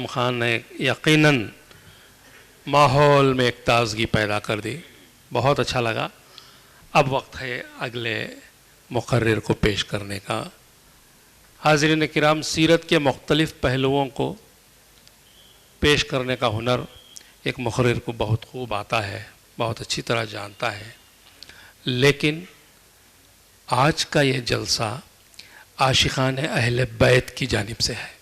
انعام خان نے یقیناً ماحول میں ایک تازگی پیدا کر دی، بہت اچھا لگا۔ اب وقت ہے اگلے مقرر کو پیش کرنے کا۔ حاضرین کرام، سیرت کے مختلف پہلوؤں کو پیش کرنے کا ہنر ایک مقرر کو بہت خوب آتا ہے، بہت اچھی طرح جانتا ہے، لیکن آج کا یہ جلسہ عاشقان اہل بیت کی جانب سے ہے۔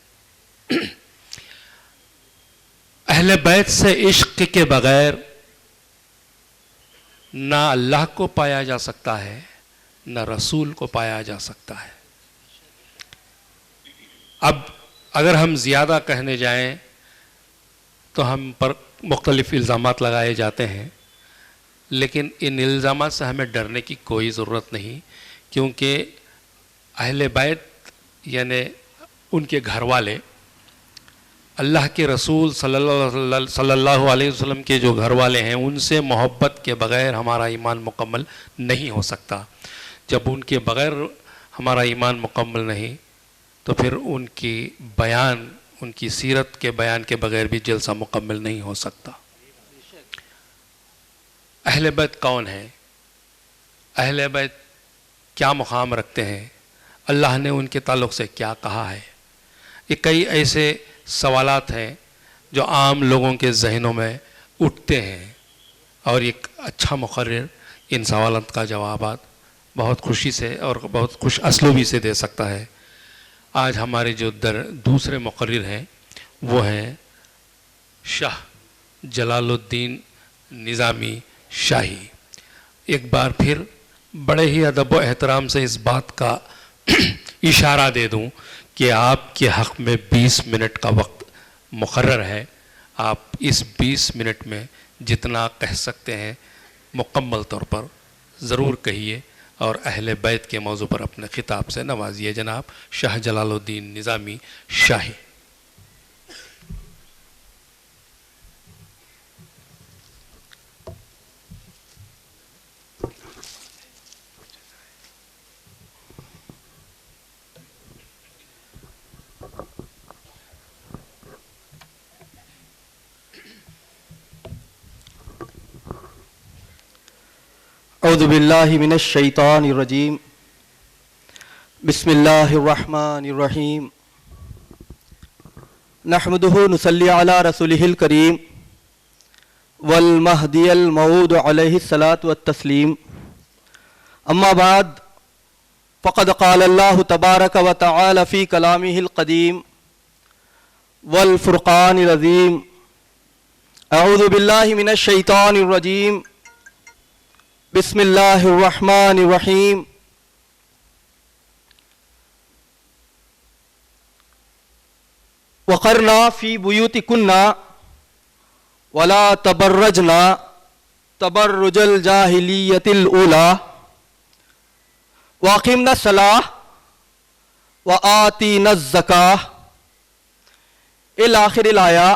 اہل بیت سے عشق کے بغیر نہ اللہ کو پایا جا سکتا ہے، نہ رسول کو پایا جا سکتا ہے۔ اب اگر ہم زیادہ کہنے جائیں تو ہم پر مختلف الزامات لگائے جاتے ہیں، لیکن ان الزامات سے ہمیں ڈرنے کی کوئی ضرورت نہیں، کیونکہ اہل بیت یعنی ان کے گھر والے، اللہ کے رسول صلی اللہ علیہ وسلم کے جو گھر والے ہیں، ان سے محبت کے بغیر ہمارا ایمان مکمل نہیں ہو سکتا۔ جب ان کے بغیر ہمارا ایمان مکمل نہیں تو پھر ان کی بیان، ان کی سیرت کے بیان کے بغیر بھی جلسہ مکمل نہیں ہو سکتا۔ اہل بیت کون ہیں؟ اہل بیت کیا مقام رکھتے ہیں؟ اللہ نے ان کے تعلق سے کیا کہا ہے؟ یہ کئی ایسے سوالات ہیں جو عام لوگوں کے ذہنوں میں اٹھتے ہیں، اور ایک اچھا مقرر ان سوالات کا جوابات بہت خوشی سے اور بہت خوش اسلوبی سے دے سکتا ہے۔ آج ہمارے جو دوسرے مقرر ہیں وہ ہیں شاہ جلال الدین نظامی شاہی۔ ایک بار پھر بڑے ہی ادب و احترام سے اس بات کا اشارہ دے دوں کہ آپ کے حق میں 20 منٹ کا وقت مقرر ہے۔ آپ اس 20 منٹ میں جتنا کہہ سکتے ہیں مکمل طور پر ضرور کہیے، اور اہل بیت کے موضوع پر اپنے خطاب سے نوازیے۔ جناب شاہ جلال الدین نظامی شاہی۔ اعوذ باللہ من الشیطان الرجیم، بسم اللہ الرحمن الرحیم، نحمدہ نصلی علی رسولہ الکریم والمہدی الموعود علیہ الصلاۃ والتسلیم، اما بعد فقد قال اللہ تبارک و تعالی فی کلامہ القدیم والفرقان العظیم، اعوذ باللہ من الشیطان الرجیم، بسم اللہ الرحمن الرحیم، وقرنا فی بیوتکنا ولا تبرجنا تبرج الجاہلیۃ الاولی واقمنا الصلاۃ وآتینا الزکاۃ الی آخر الآیہ۔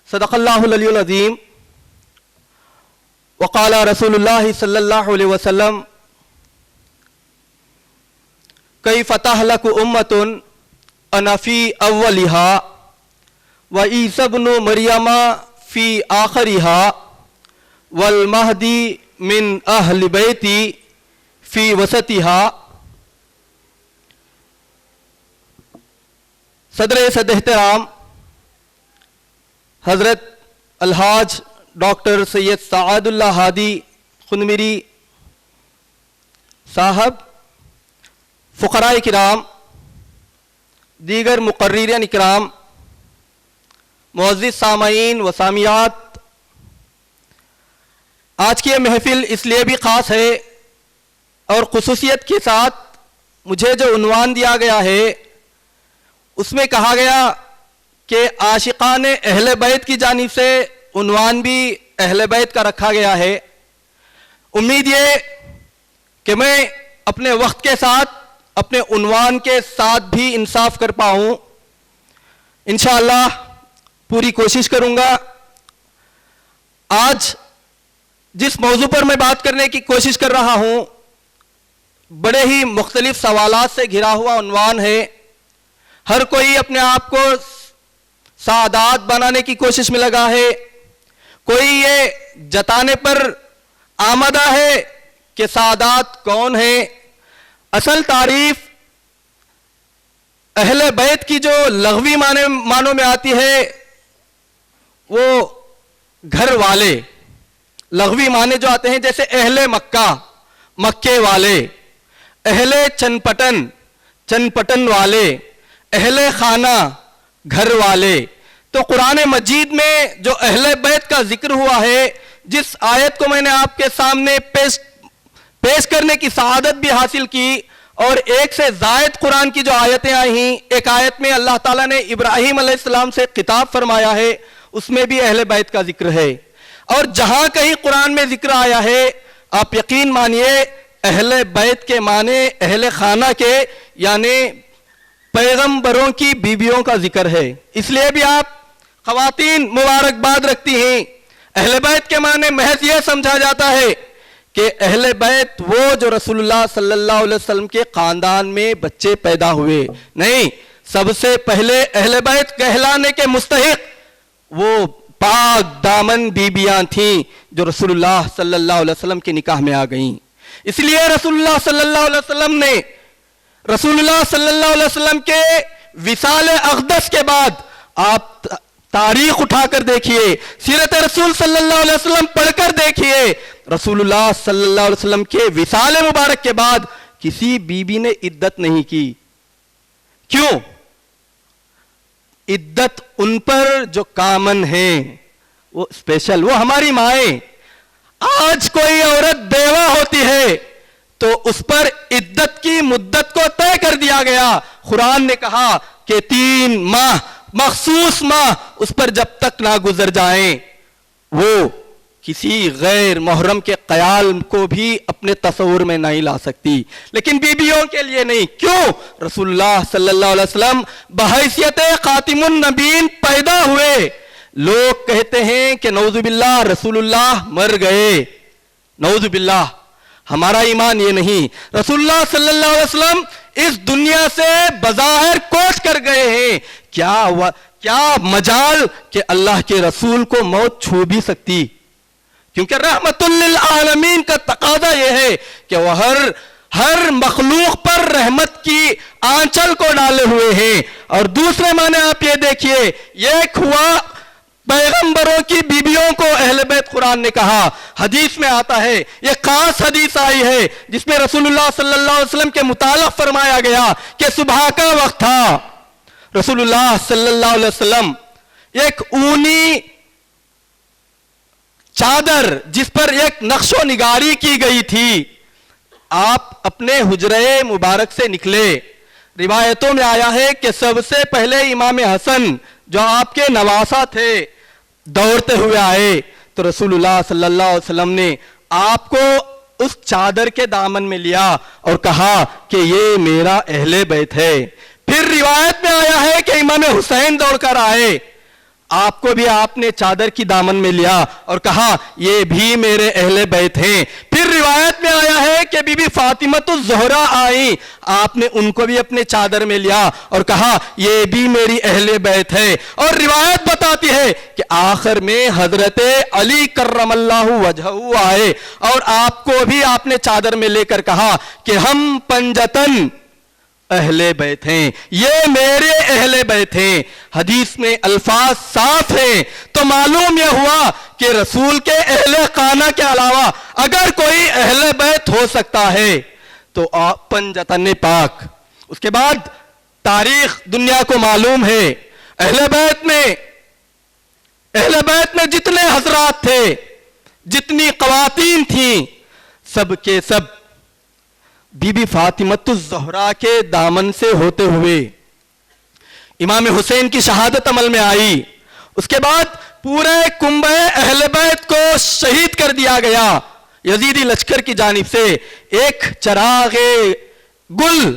صدق اللہ العلی العظیم۔ وقال رسول اللہ صلی اللہ علیہ وسلم کیف تہلک امۃ انا فی اولہا وعیسی ابن مریم فی آخرہا والمہدی من اہل بیتی فی وسطہا۔ صدر احترام حضرت الحاج ڈاکٹر سید سعد اللہ ہادی خنمری صاحب، فقراء کرام، دیگر مقررین اکرام، معزز سامعین و سامعات، آج کی یہ محفل اس لیے بھی خاص ہے اور خصوصیت کے ساتھ مجھے جو عنوان دیا گیا ہے اس میں کہا گیا کہ عاشقان اہل بیت کی جانب سے عنوان بھی اہل بیت کا رکھا گیا ہے۔ امید یہ کہ میں اپنے وقت کے ساتھ اپنے عنوان کے ساتھ بھی انصاف کر پاؤں، انشاءاللہ پوری کوشش کروں گا۔ آج جس موضوع پر میں بات کرنے کی کوشش کر رہا ہوں بڑے ہی مختلف سوالات سے گھرا ہوا عنوان ہے، ہر کوئی اپنے آپ کو سعادت بنانے کی کوشش میں لگا ہے، کوئی یہ جتانے پر آمادہ ہے کہ سعادت کون ہے۔ اصل تعریف اہل بیت کی جو لغوی معنوں میں آتی ہے وہ گھر والے، لغوی معنی جو آتے ہیں جیسے اہل مکہ، مکے والے، اہل چنپٹن، چنپٹن والے، اہل خانہ، گھر والے۔ تو قرآن مجید میں جو اہل بیت کا ذکر ہوا ہے، جس آیت کو میں نے آپ کے سامنے پیش کرنے کی سعادت بھی حاصل کی، اور ایک سے زائد قرآن کی جو آیتیں آئی ہیں، ایک آیت میں اللہ تعالیٰ نے ابراہیم علیہ السلام سے خطاب فرمایا ہے، اس میں بھی اہل بیت کا ذکر ہے۔ اور جہاں کہیں قرآن میں ذکر آیا ہے، آپ یقین مانیے اہل بیت کے معنی اہل خانہ کے، یعنی پیغمبروں کی بیویوں کا ذکر ہے۔ اس لیے بھی آپ خواتین مبارکباد رکھتی ہیں۔ اہل بیت کے معنی محض یہ سمجھا جاتا ہے کہ اہل بیت وہ جو رسول اللہ صلی اللہ علیہ وسلم کے خاندان میں بچے پیدا ہوئے، نہیں، سب سے پہلے اہل بیت کہلانے کے مستحق وہ پاک دامن بیبیاں تھیں جو رسول اللہ صلی اللہ علیہ وسلم کے نکاح میں آ گئیں۔ اس لیے رسول اللہ صلی اللہ علیہ وسلم نے رسول اللہ صلی اللہ علیہ وسلم کے وصال اقدس کے بعد آپ تاریخ اٹھا کر دیکھیے، سیرت رسول صلی اللہ علیہ وسلم پڑھ کر دیکھیے، رسول اللہ صلی اللہ علیہ وسلم کے وصال مبارک کے بعد کسی بیوی نے عدت نہیں کی۔ کیوں؟ عدت ان پر جو کامن ہے، وہ اسپیشل، وہ ہماری مائیں۔ آج کوئی عورت بیوہ ہوتی ہے تو اس پر عدت کی مدت کو طے کر دیا گیا۔ قرآن نے کہا کہ 3 ماہ، مخصوص ماہ اس پر جب تک نہ گزر جائیں، وہ کسی غیر محرم کے خیال کو بھی اپنے تصور میں نہیں لا سکتی، لیکن بیویوں کے لیے نہیں۔ کیوں؟ رسول اللہ صلی اللہ علیہ وسلم بحیثیت خاتم النبیین پیدا ہوئے، لوگ کہتے ہیں کہ نعوذ باللہ رسول اللہ مر گئے، نعوذ باللہ، ہمارا ایمان یہ نہیں۔ رسول اللہ صلی اللہ علیہ وسلم اس دنیا سے بظاہر کوچ کر گئے ہیں، کیا مجال کہ اللہ کے رسول کو موت چھو بھی سکتی، کیونکہ رحمت للعالمین کا تقاضا یہ ہے کہ وہ ہر مخلوق پر رحمت کی آنچل کو ڈالے ہوئے ہیں۔ اور دوسرے معنی آپ یہ دیکھیے، ایک ہوا پیغمبروں کی بیویوں کو اہل بیت قرآن نے کہا، حدیث میں آتا ہے، یہ خاص حدیث آئی ہے جس میں رسول اللہ صلی اللہ علیہ وسلم کے متعلق فرمایا گیا کہ صبح کا وقت تھا، رسول اللہ صلی اللہ علیہ وسلم ایک اونی چادر جس پر ایک نقش و نگاری کی گئی تھی، آپ اپنے حجرے مبارک سے نکلے۔ روایتوں میں آیا ہے کہ سب سے پہلے امام حسن جو آپ کے نواسا تھے دوڑتے ہوئے آئے، تو رسول اللہ صلی اللہ علیہ وسلم نے آپ کو اس چادر کے دامن میں لیا اور کہا کہ یہ میرا اہل بیت ہے۔ پھر روایت میں آیا ہے کہ امام حسین دوڑ کر آئے، آپ کو بھی آپ نے چادر کی دامن میں لیا اور کہا یہ بھی میرے اہل بیت ہیں۔ پھر روایت میں آیا ہے کہ بی بی فاطمۃ الزہرا آئی، آپ نے ان کو بھی اپنے چادر میں لیا اور کہا یہ بھی میری اہل بیت ہے۔ اور روایت بتاتی ہے کہ آخر میں حضرت علی کرم اللہ وجہہ آئے اور آپ کو بھی آپ نے چادر میں لے کر کہا کہ ہم پنجتن اہل بیت ہیں، یہ میرے اہل بیت ہیں۔ حدیث میں الفاظ صاف ہیں، تو معلوم یہ ہوا کہ رسول کے اہل خانہ کے علاوہ اگر کوئی اہل بیت ہو سکتا ہے تو پنجتن پاک۔ اس کے بعد تاریخ دنیا کو معلوم ہے، اہل بیت میں جتنے حضرات تھے، جتنی خواتین تھیں، سب کے سب بی بی فاطمۃ الزہرا کے دامن سے ہوتے ہوئے امام حسین کی شہادت عمل میں آئی۔ اس کے بعد پورے کنبہ اہل بیت کو شہید کر دیا گیا یزیدی لشکر کی جانب سے۔ ایک چراغ گل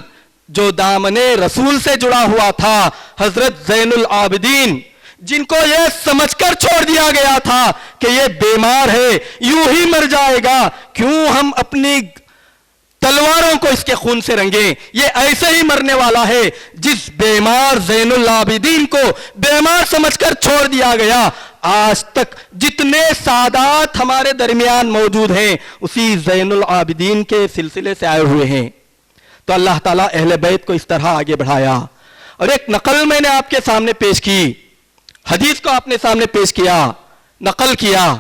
جو دامن رسول سے جڑا ہوا تھا، حضرت زین العابدین، جن کو یہ سمجھ کر چھوڑ دیا گیا تھا کہ یہ بیمار ہے، یوں ہی مر جائے گا، کیوں ہم اپنی تلواروں کو اس کے خون سے رنگیں. یہ ایسے ہی مرنے والا ہے جس بیمار زین العابدین کو بیمار سمجھ کر چھوڑ دیا گیا. آج تک جتنے سادات ہمارے درمیان موجود ہیں اسی زین العابدین کے سلسلے سے آئے ہوئے ہیں. تو اللہ تعالیٰ اہل بیت کو اس طرح آگے بڑھایا. اور ایک نقل میں نے آپ کے سامنے پیش کی, حدیث کو آپ نے سامنے پیش کیا, نقل کیا,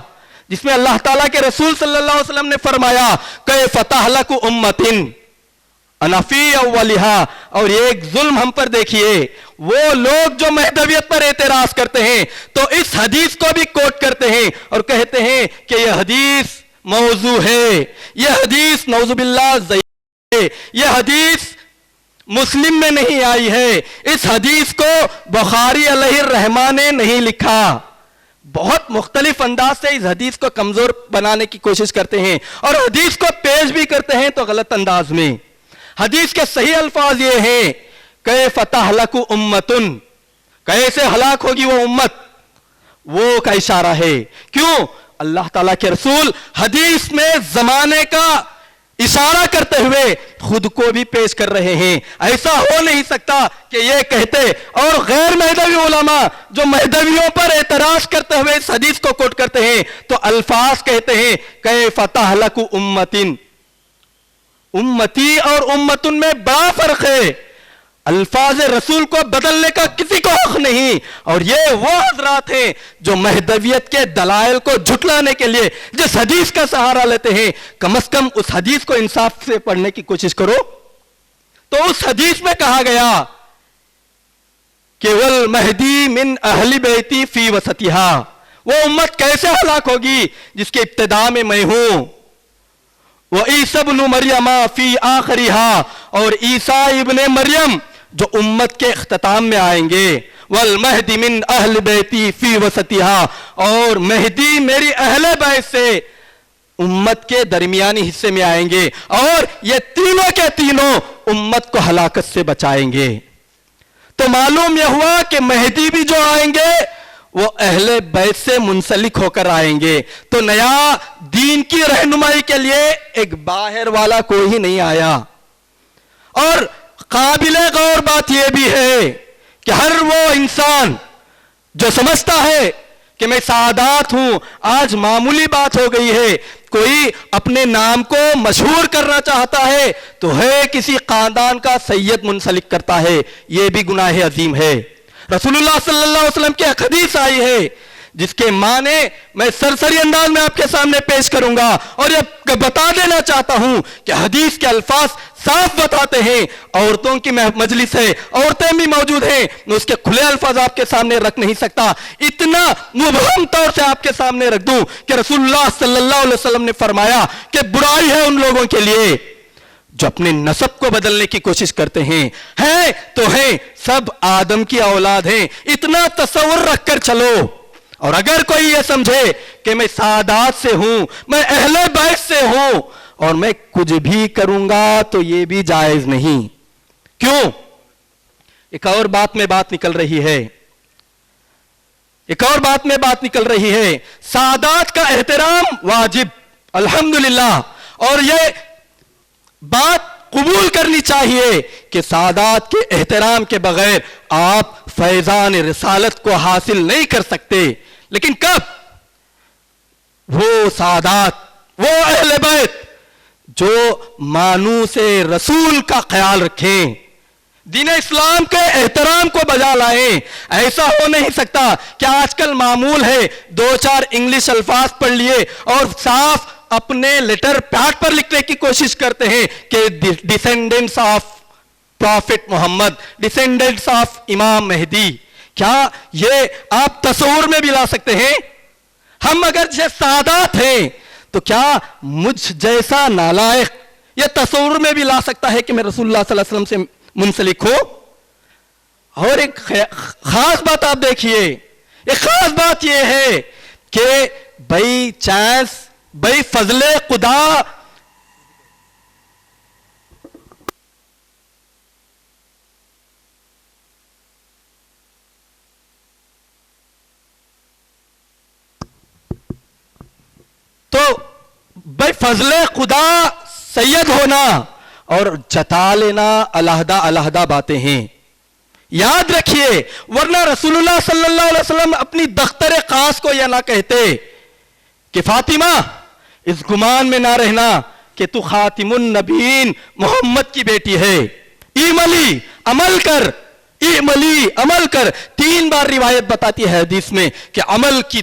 جس میں اللہ تعالیٰ کے رسول صلی اللہ علیہ وسلم نے فرمایا کیف تہلک امۃ انا فی اولھا. اور ایک ظلم ہم پر دیکھیے, وہ لوگ جو مہدویت پر اعتراض کرتے ہیں تو اس حدیث کو بھی کوٹ کرتے ہیں اور کہتے ہیں کہ یہ حدیث موضوع ہے, یہ حدیث نعوذ باللہ ضعیف ہے, یہ حدیث مسلم میں نہیں آئی ہے, اس حدیث کو بخاری علیہ الرحمہ نے نہیں لکھا. بہت مختلف انداز سے اس حدیث کو کمزور بنانے کی کوشش کرتے ہیں اور حدیث کو پیش بھی کرتے ہیں تو غلط انداز میں. حدیث کے صحیح الفاظ یہ ہیں کیف تہلک امۃ, کیسے ہلاک ہوگی وہ امت, وہ کا اشارہ ہے. کیوں؟ اللہ تعالیٰ کے رسول حدیث میں زمانے کا اشارہ کرتے ہوئے خود کو بھی پیش کر رہے ہیں. ایسا ہو نہیں سکتا کہ یہ کہتے اور غیر مہدوی علماء جو مہدویوں پر اعتراض کرتے ہوئے اس حدیث کو کوٹ کرتے ہیں تو الفاظ کہتے ہیں کیف تہلک امۃ. امتی اور امتن میں بڑا فرق ہے. الفاظ رسول کو بدلنے کا کسی کو حق نہیں. اور یہ وہ حضرات ہیں جو مہدویت کے دلائل کو جھٹلانے کے لیے جس حدیث کا سہارا لیتے ہیں, کم از کم اس حدیث کو انصاف سے پڑھنے کی کوشش کرو. تو اس حدیث میں کہا گیا کہ والمہدی من اہل بیتی فی وسطہا, وہ امت کیسے ہلاک ہوگی جس کے ابتدا میں میں ہوں. وعیسی ابن مریم فی آخرہا, اور عیسیٰ ابن مریم جو امت کے اختتام میں آئیں گے. والمہدی من اہل بیتی فی وسطہا, اور مہدی میری اہل بیت سے امت کے درمیانی حصے میں آئیں گے اور یہ تینوں کے تینوں امت کو ہلاکت سے بچائیں گے. تو معلوم یہ ہوا کہ مہدی بھی جو آئیں گے وہ اہل بیت سے منسلک ہو کر آئیں گے. تو نیا دین کی رہنمائی کے لیے ایک باہر والا کوئی ہی نہیں آیا. اور قابل غور بات یہ بھی ہے کہ ہر وہ انسان جو سمجھتا ہے کہ میں سعادات ہوں, آج معمولی بات ہو گئی ہے, کوئی اپنے نام کو مشہور کرنا چاہتا ہے تو ہے کسی خاندان کا سید منسلک کرتا ہے, یہ بھی گناہ عظیم ہے. رسول اللہ صلی اللہ علیہ وسلم کی ایک حدیث آئی ہے جس کے معنی میں سرسری انداز میں آپ کے سامنے پیش کروں گا اور یہ بتا دینا چاہتا ہوں کہ حدیث کے الفاظ صاف بتاتے ہیں. عورتوں کی مجلس ہے, عورتیں بھی موجود ہیں, میں اس کے کھلے الفاظ آپ کے سامنے رکھ نہیں سکتا. اتنا مبہم طور سے آپ کے سامنے رکھ دوں کہ رسول اللہ صلی اللہ علیہ وسلم نے فرمایا کہ برائی ہے ان لوگوں کے لیے جو اپنے نسب کو بدلنے کی کوشش کرتے ہیں. ہیں تو ہیں, سب آدم کی اولاد ہیں, اتنا تصور رکھ کر چلو. اور اگر کوئی یہ سمجھے کہ میں سعادات سے ہوں, میں اہل بیت سے ہوں اور میں کچھ بھی کروں گا تو یہ بھی جائز نہیں. کیوں؟ ایک اور بات میں بات نکل رہی ہے, ایک اور بات میں بات نکل رہی ہے. سعادات کا احترام واجب الحمدللہ, اور یہ بات قبول کرنی چاہیے کہ سعادات کے احترام کے بغیر آپ فیضان رسالت کو حاصل نہیں کر سکتے. لیکن کب؟ وہ سعادات, وہ اہل بیت جو مانوس رسول کا خیال رکھیں, دین اسلام کے احترام کو بجا لائیں. ایسا ہو نہیں سکتا کہ آج کل معمول ہے 2-4 انگلش الفاظ پڑھ لیے اور صاف اپنے لیٹر پیڈ پر لکھنے کی کوشش کرتے ہیں کہ ڈیسینڈنٹس آف پروفٹ محمد, ڈیسینڈنٹس آف امام مہدی. کیا یہ آپ تصور میں بھی لا سکتے ہیں؟ ہم اگر جیسے سعادات ہیں تو کیا مجھ جیسا نالائق یہ تصور میں بھی لا سکتا ہے کہ میں رسول اللہ صلی اللہ علیہ وسلم سے منسلک ہوں؟ اور ایک خاص بات آپ دیکھیے, ایک خاص بات یہ ہے کہ بائی چانس, بائی فضل خدا تو بے فضل خدا سید ہونا اور جتا لینا علیحدہ علیحدہ باتیں ہیں. یاد رکھیے، ورنہ رسول اللہ صلی اللہ علیہ وسلم اپنی دختر خاص کو یہ نہ کہتے کہ فاطمہ اس گمان میں نہ رہنا کہ تو خاتم النبیین محمد کی بیٹی ہے، ایملی عمل کر، ایملی عمل کر. 3 بار روایت بتاتی ہے حدیث میں کہ عمل کی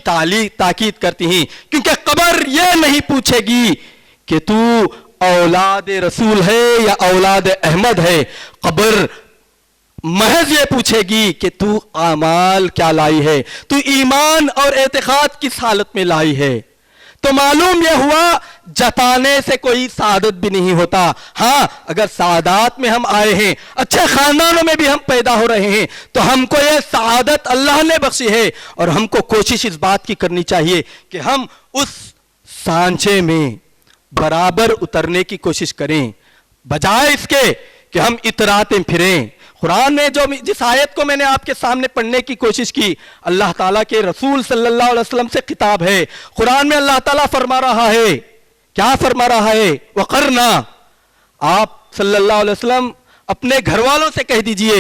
تاکید کرتی ہیں، کیونکہ قبر یہ نہیں پوچھے گی کہ تو اولاد رسول ہے یا اولاد احمد ہے، قبر محض یہ پوچھے گی کہ تو اعمال کیا لائی ہے، تو ایمان اور اعتقاد کس حالت میں لائی ہے. تو معلوم یہ ہوا جتانے سے کوئی سعادت بھی نہیں ہوتا. ہاں اگر سعادات میں ہم آئے ہیں، اچھے خاندانوں میں بھی ہم پیدا ہو رہے ہیں، تو ہم کو یہ سعادت اللہ نے بخشی ہے، اور ہم کو کوشش اس بات کی کرنی چاہیے کہ ہم اس سانچے میں برابر اترنے کی کوشش کریں، بجائے اس کے کہ ہم اتراتے پھریں. قرآن میں جس آیت کو میں نے آپ کے سامنے پڑھنے کی کوشش کی، اللہ تعالیٰ کے رسول صلی اللہ علیہ وسلم سے خطاب ہے. قرآن میں اللہ تعالیٰ فرما رہا ہے، کیا فرما رہا ہے؟ وقرنا. آپ صلی اللہ علیہ وسلم اپنے گھر والوں سے کہہ دیجئے،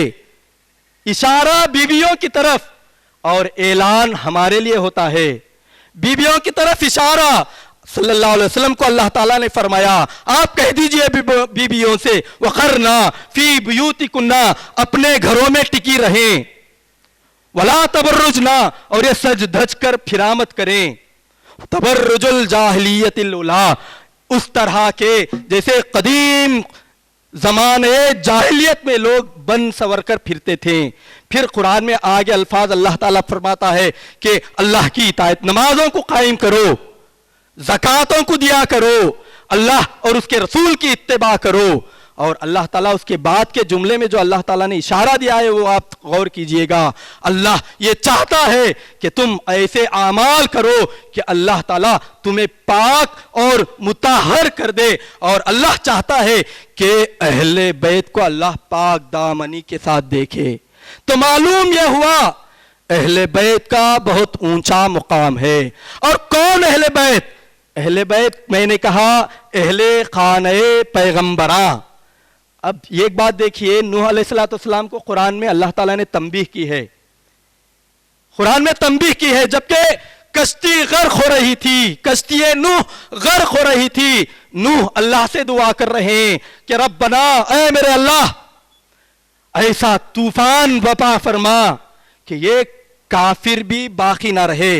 اشارہ بیویوں کی طرف، اور اعلان ہمارے لیے ہوتا ہے. بیویوں کی طرف اشارہ صلی اللہ علیہ وسلم کو اللہ تعالیٰ نے فرمایا، آپ کہہ دیجئے بیویوں سے وقرنا فی بیوتکنا، اپنے گھروں میں ٹکی رہیں، ولا تبرجنا، اور یہ سج دھج کر پھرامت کریں، تبرج الجاہلیت الاولی، اس طرح کے جیسے قدیم زمانے جاہلیت میں لوگ بن سور کر پھرتے تھے. پھر قرآن میں آگے الفاظ اللہ تعالیٰ فرماتا ہے کہ اللہ کی اطاعت، نمازوں کو قائم کرو، زکاتوں کو دیا کرو، اللہ اور اس کے رسول کی اتباع کرو. اور اللہ تعالیٰ اس کے بعد کے جملے میں جو اللہ تعالیٰ نے اشارہ دیا ہے وہ آپ غور کیجئے گا. اللہ یہ چاہتا ہے کہ تم ایسے اعمال کرو کہ اللہ تعالیٰ تمہیں پاک اور مطہر کر دے. اور اللہ چاہتا ہے کہ اہل بیت کو اللہ پاک دامنی کے ساتھ دیکھے. تو معلوم یہ ہوا اہل بیت کا بہت اونچا مقام ہے. اور کون اہل بیت؟ اہل بیت میں نے کہا اہل خانہ پیغمبراں. اب ایک بات دیکھیے، نوح علیہ السلام کو قرآن میں اللہ تعالیٰ نے تنبیہ کی ہے، قرآن میں تنبیہ کی ہے. جبکہ کشتی غرق ہو رہی تھی، کشتی نوح غرق ہو رہی تھی، نوح اللہ سے دعا کر رہے ہیں کہ ربنا، اے میرے اللہ، ایسا طوفان وبا فرما کہ یہ کافر بھی باقی نہ رہے،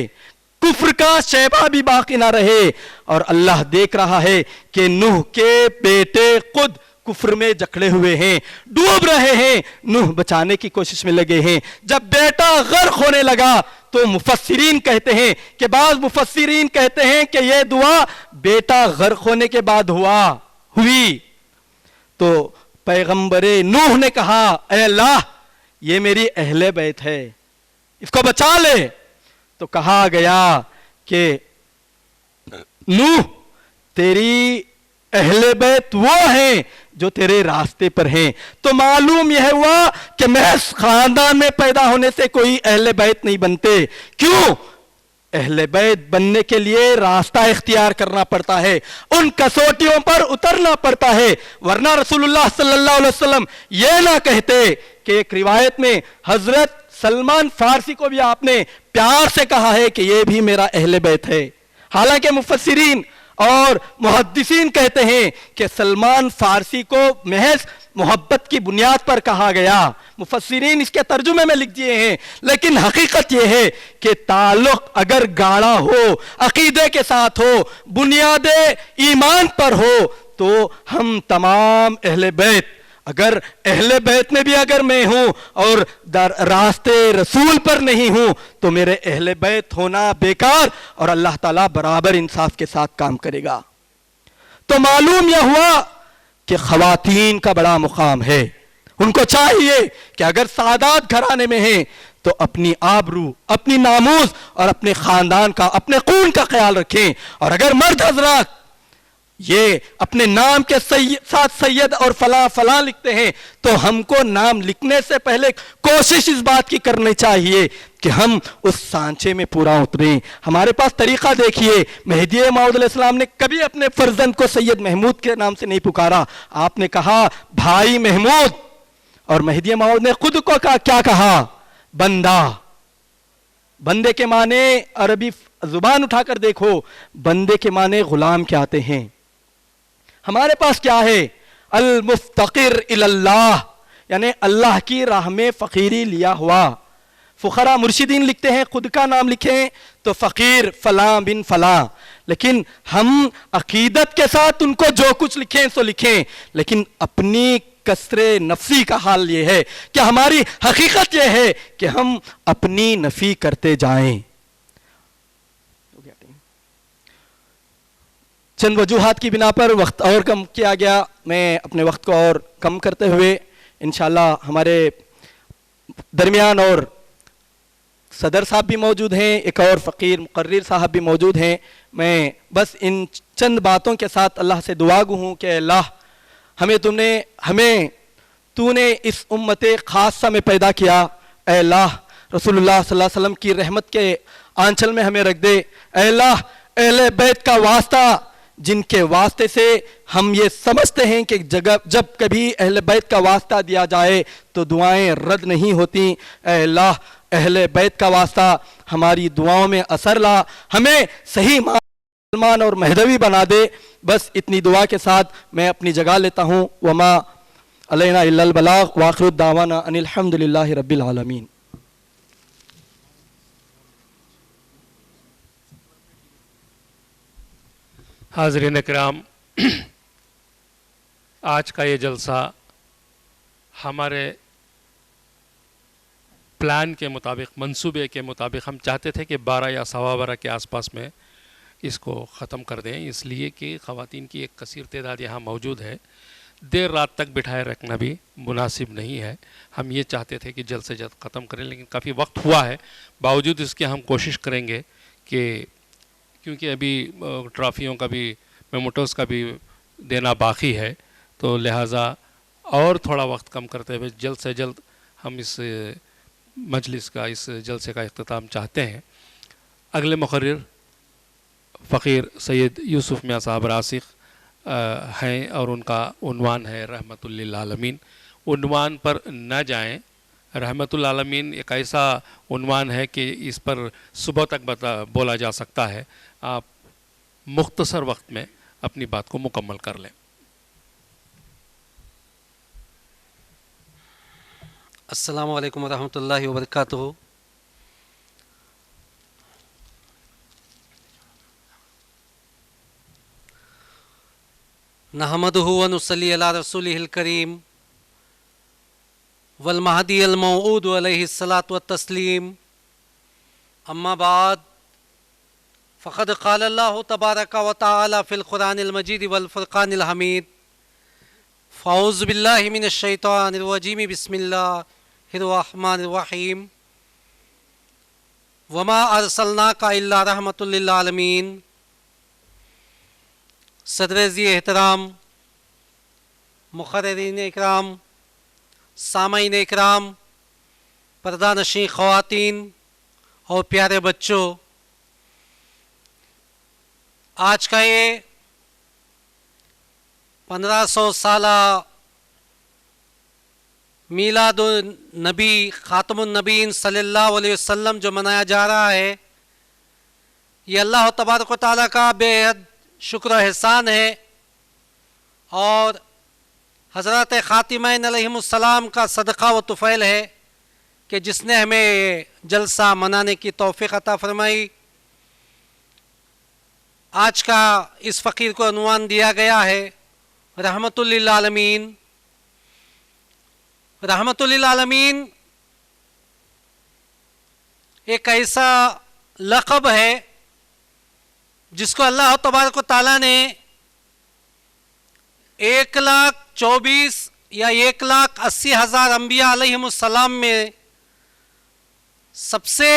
کفر کا شیبہ بھی باقی نہ رہے. اور اللہ دیکھ رہا ہے کہ نوح کے بیٹے خود کفر میں جکڑے ہوئے ہیں، ڈوب رہے ہیں، نوح بچانے کی کوشش میں لگے ہیں. جب بیٹا غرق ہونے لگا تو مفسرین کہتے ہیں کہ بعض مفسرین کہتے ہیں کہ یہ دعا بیٹا غرق ہونے کے بعد ہوئی. تو پیغمبر نوح نے کہا اے اللہ یہ میری اہل بیت ہے، اس کو بچا لے. تو کہا گیا کہ نوح تیری اہل بیت وہ ہیں جو تیرے راستے پر ہیں. تو معلوم یہ ہوا کہ محض خاندان میں پیدا ہونے سے کوئی اہل بیت نہیں بنتے. کیوں؟ اہل بیت بننے کے لیے راستہ اختیار کرنا پڑتا ہے، ان کسوٹیوں پر اترنا پڑتا ہے. ورنہ رسول اللہ صلی اللہ علیہ وسلم یہ نہ کہتے کہ ایک روایت میں حضرت سلمان فارسی کو بھی آپ نے پیار سے کہا ہے کہ یہ بھی میرا اہل بیت ہے. حالانکہ مفسرین اور محدثین کہتے ہیں کہ سلمان فارسی کو محض محبت کی بنیاد پر کہا گیا. مفسرین اس کے ترجمے میں لکھ دیے ہیں، لیکن حقیقت یہ ہے کہ تعلق اگر گاڑا ہو، عقیدے کے ساتھ ہو، بنیاد ایمان پر ہو، تو ہم تمام اہل بیت، اگر اہل بیت میں بھی اگر میں ہوں اور راستے رسول پر نہیں ہوں تو میرے اہل بیت ہونا بیکار، اور اللہ تعالیٰ برابر انصاف کے ساتھ کام کرے گا. تو معلوم یہ ہوا کہ خواتین کا بڑا مقام ہے. ان کو چاہیے کہ اگر سعادات گھرانے میں ہیں تو اپنی آبرو، اپنی ناموس اور اپنے خاندان کا، اپنے خون کا خیال رکھیں. اور اگر مرد حضرات یہ اپنے نام کے ساتھ سید اور فلاں فلاں لکھتے ہیں، تو ہم کو نام لکھنے سے پہلے کوشش اس بات کی کرنی چاہیے کہ ہم اس سانچے میں پورا اتریں۔ ہمارے پاس طریقہ دیکھیے، مہدی موعود علیہ السلام نے کبھی اپنے فرزند کو سید محمود کے نام سے نہیں پکارا، آپ نے کہا بھائی محمود، اور مہدی موعود نے خود کو کیا کہا؟ بندہ۔ بندے کے معنی عربی زبان اٹھا کر دیکھو، بندے کے معنی غلام کے آتے ہیں۔ ہمارے پاس کیا ہے؟ المفتقر اللہ، یعنی اللہ کی راہ میں فقیری لیا ہوا۔ فقراء مرشدین لکھتے ہیں، خود کا نام لکھیں تو فقیر فلاں بن فلاں، لیکن ہم عقیدت کے ساتھ ان کو جو کچھ لکھیں سو لکھیں، لیکن اپنی کسر نفسی کا حال یہ ہے کہ ہماری حقیقت یہ ہے کہ ہم اپنی نفی کرتے جائیں۔ چند وجوہات کی بنا پر وقت اور کم کیا گیا، میں اپنے وقت کو اور کم کرتے ہوئے انشاءاللہ ہمارے درمیان اور صدر صاحب بھی موجود ہیں، ایک اور فقیر مقرر صاحب بھی موجود ہیں، میں بس ان چند باتوں کے ساتھ اللہ سے دعا گو ہوں کہ اللہ ہمیں تو نے اس امت خاصہ میں پیدا کیا، اے اللہ رسول اللہ صلی اللہ علیہ وسلم کی رحمت کے آنچل میں ہمیں رکھ دے، اے اللہ اہل بیت کا واسطہ جن کے واسطے سے ہم یہ سمجھتے ہیں کہ جب کبھی اہل بیت کا واسطہ دیا جائے تو دعائیں رد نہیں ہوتی، اے اللہ اہل بیت کا واسطہ ہماری دعاؤں میں اثر لا، ہمیں صحیح مسلمان اور مہدوی بنا دے۔ بس اتنی دعا کے ساتھ میں اپنی جگہ لیتا ہوں، وما علینا الا البلاغ، وآخر الدعوانا ان الحمدللہ رب العالمین۔ حاضرین کرام، آج کا یہ جلسہ ہمارے پلان کے مطابق، منصوبے کے مطابق ہم چاہتے تھے کہ 12 یا 12:15 کے آس پاس میں اس کو ختم کر دیں، اس لیے کہ خواتین کی ایک کثیر تعداد یہاں موجود ہے، دیر رات تک بٹھائے رکھنا بھی مناسب نہیں ہے۔ ہم یہ چاہتے تھے کہ جلد سے جلد ختم کریں، لیکن کافی وقت ہوا ہے، باوجود اس کے ہم کوشش کریں گے کہ کیونکہ ابھی ٹرافیوں کا بھی، میموٹوز کا بھی دینا باقی ہے، تو لہٰذا اور تھوڑا وقت کم کرتے ہوئے جلد سے جلد ہم اس مجلس کا، اس جلسے کا اختتام چاہتے ہیں۔ اگلے مقرر فقیر سید یوسف میاں صاحب راسخ ہیں اور ان کا عنوان ہے رحمت للعالمین۔ عنوان پر نہ جائیں، رحمت العالمین ایک ایسا عنوان ہے کہ اس پر صبح تک بولا جا سکتا ہے، آپ مختصر وقت میں اپنی بات کو مکمل کر لیں۔ السلام علیکم ورحمۃ اللہ وبرکاتہ۔ نحمدہ ونصلی علی رسولہ الکریم والمہدی الموعود علیہ الصلاۃ والتسلیم، اما بعد فقد قال اللہ تبارک و تعالی فی القرآن المجید والفرقان الحمید، فاعوذ باللہ من الشیطان الرجیم، بسم اللہ الرحمن الرحیم، وما ارسلناک الا رحمۃ للعالمین۔ صدر ذی احترام، مقررین اکرام، سامعین اکرام، پردہ نشین خواتین اور پیارے بچوں، آج کا یہ 1500 سالہ میلاد النبی خاتم النبیین صلی اللہ علیہ وسلم جو منایا جا رہا ہے، یہ اللہ تبارک و تعالیٰ کا بے حد شکر و احسان ہے، اور حضرات خاتمین علیہم السلام کا صدقہ و طفیل ہے کہ جس نے ہمیں جلسہ منانے کی توفیق عطا فرمائی۔ آج کا اس فقیر کو عنوان دیا گیا ہے رحمت للعالمین۔ رحمت للعالمین ایک ایسا لقب ہے جس کو اللہ تبارک و تعالیٰ نے 1,24,000 یا 1,80,000 انبیاء علیہم السلام میں سب سے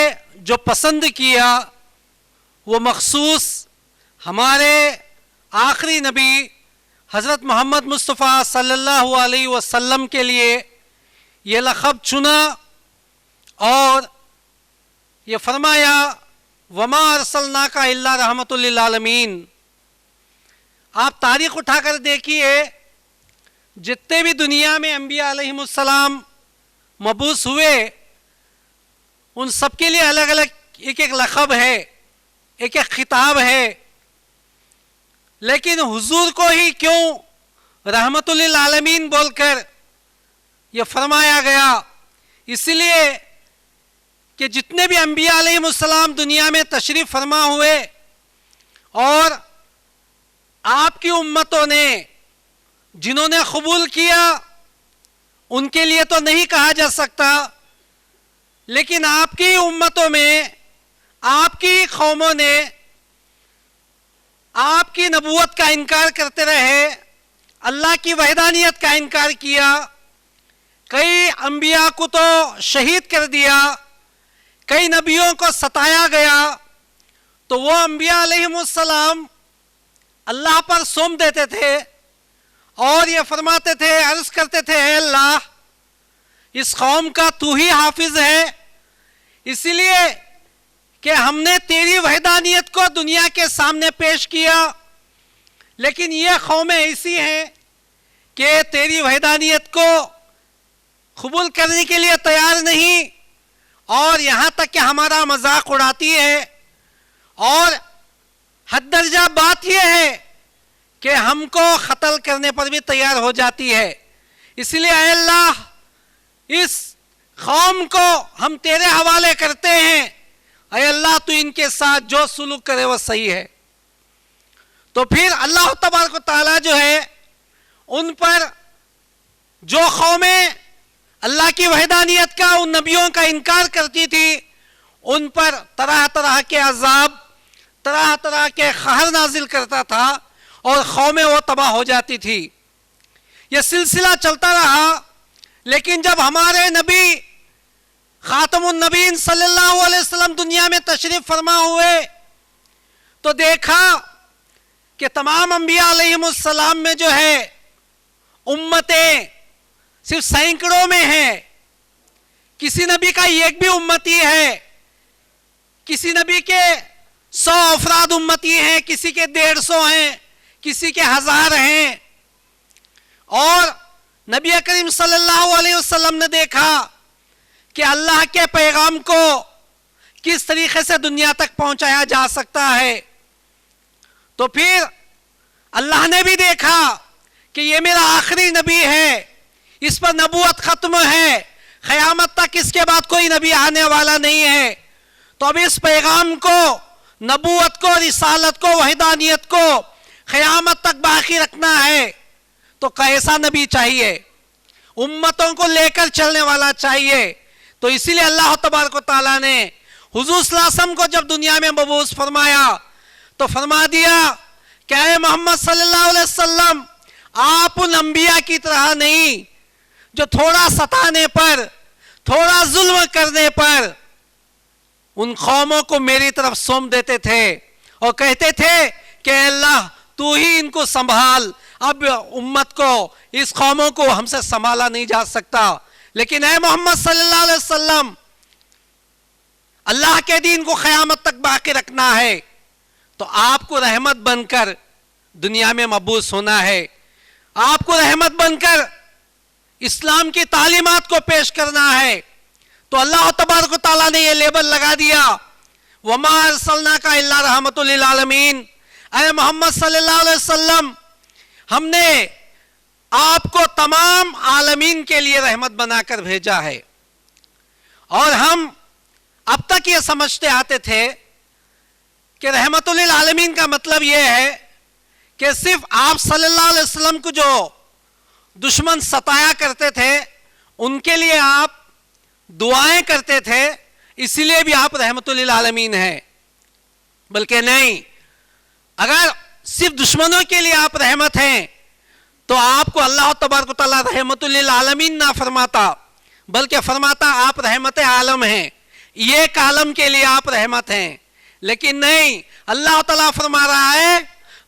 جو پسند کیا وہ مخصوص ہمارے آخری نبی حضرت محمد مصطفیٰ صلی اللہ علیہ وسلم کے لیے یہ لقب چنا اور یہ فرمایا وما ارسلناک الا رحمۃ للعالمین۔ آپ تاریخ اٹھا کر دیکھیے، جتنے بھی دنیا میں انبیاء علیہم السلام مبعوث ہوئے ان سب کے لیے الگ الگ ایک ایک لقب ہے، ایک ایک خطاب ہے، لیکن حضور کو ہی کیوں رحمت للعالمین بول کر یہ فرمایا گیا؟ اس لیے کہ جتنے بھی انبیاء علیہم السلام دنیا میں تشریف فرما ہوئے اور آپ کی امتوں نے جنہوں نے قبول کیا ان کے لیے تو نہیں کہا جا سکتا، لیکن آپ کی امتوں میں آپ کی قوموں نے آپ کی نبوت کا انکار کرتے رہے، اللہ کی وحدانیت کا انکار کیا، کئی انبیاء کو تو شہید کر دیا، کئی نبیوں کو ستایا گیا، تو وہ انبیاء علیہم السلام اللہ پر سونپ دیتے تھے اور یہ فرماتے تھے، عرض کرتے تھے اے اللہ اس قوم کا تو ہی حافظ ہے، اس لیے کہ ہم نے تیری وحدانیت کو دنیا کے سامنے پیش کیا، لیکن یہ قومیں ایسی ہیں کہ تیری وحدانیت کو قبول کرنے کے لیے تیار نہیں، اور یہاں تک کہ ہمارا مذاق اڑاتی ہے، اور حد درجہ بات یہ ہے کہ ہم کو قتل کرنے پر بھی تیار ہو جاتی ہے۔ اس لیے اے اللہ اس قوم کو ہم تیرے حوالے کرتے ہیں، اے اللہ تو ان کے ساتھ جو سلوک کرے وہ صحیح ہے۔ تو پھر اللہ تبارک و تعالیٰ جو ہے ان پر جو قومیں اللہ کی وحدانیت کا ان نبیوں کا انکار کرتی تھی ان پر طرح طرح کے عذاب، طرح طرح کے قہر نازل کرتا تھا اور قومیں وہ تباہ ہو جاتی تھی۔ یہ سلسلہ چلتا رہا، لیکن جب ہمارے نبی خاتم النبیین صلی اللہ علیہ وسلم دنیا میں تشریف فرما ہوئے تو دیکھا کہ تمام انبیاء علیہم السلام میں جو ہے امتیں صرف سینکڑوں میں ہیں، کسی نبی کا ایک بھی امتی ہے، کسی نبی کے 100 افراد امتی ہیں، کسی کے 150 ہیں، کسی کے 1000 ہیں۔ اور نبی کریم صلی اللہ علیہ وسلم نے دیکھا کہ اللہ کے پیغام کو کس طریقے سے دنیا تک پہنچایا جا سکتا ہے، تو پھر اللہ نے بھی دیکھا کہ یہ میرا آخری نبی ہے، اس پر نبوت ختم ہے، قیامت تک اس کے بعد کوئی نبی آنے والا نہیں ہے، تو اب اس پیغام کو، نبوت کو، رسالت کو، وحدانیت کو قیامت تک باقی رکھنا ہے، تو کیسا نبی چاہیے؟ امتوں کو لے کر چلنے والا چاہیے۔ تو اسی لیے اللہ تبارک و تعالیٰ نے حضور صلی اللہ علیہ وسلم کو جب دنیا میں مبعوث فرمایا تو فرما دیا کہ اے محمد صلی اللہ علیہ وسلم آپ ان انبیاء کی طرح نہیں جو تھوڑا ستانے پر، تھوڑا ظلم کرنے پر ان قوموں کو میری طرف سونپ دیتے تھے اور کہتے تھے کہ اے اللہ تو ہی ان کو سنبھال، اب امت کو، اس قوموں کو ہم سے سنبھالا نہیں جا سکتا، لیکن اے محمد صلی اللہ علیہ وسلم اللہ کے دین کو قیامت تک باقی رکھنا ہے، تو آپ کو رحمت بن کر دنیا میں مبعوث ہونا ہے، آپ کو رحمت بن کر اسلام کی تعلیمات کو پیش کرنا ہے۔ تو اللہ تبارک و تعالیٰ نے یہ لیبل لگا دیا وَمَا أَرْسَلْنَاكَ إِلَّا رَحْمَةً لِلْعَالَمِينَ، اے محمد صلی اللہ علیہ وسلم ہم نے آپ کو تمام عالمین کے لیے رحمت بنا کر بھیجا ہے۔ اور ہم اب تک یہ سمجھتے آتے تھے کہ رحمت للعالمین کا مطلب یہ ہے کہ صرف آپ صلی اللہ علیہ وسلم کو جو دشمن ستایا کرتے تھے ان کے لیے آپ دعائیں کرتے تھے، اسی لیے بھی آپ رحمت للعالمین ہیں، بلکہ نہیں، اگر صرف دشمنوں کے لیے آپ رحمت ہیں تو آپ کو اللہ تبارک و تعالیٰ رحمت للعالمین نہ فرماتا، بلکہ فرماتا آپ رحمت عالم ہیں، ایک عالم کے لیے آپ رحمت ہیں، لیکن نہیں، اللہ تعالیٰ فرما رہا ہے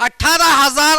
18,000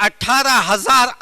18,000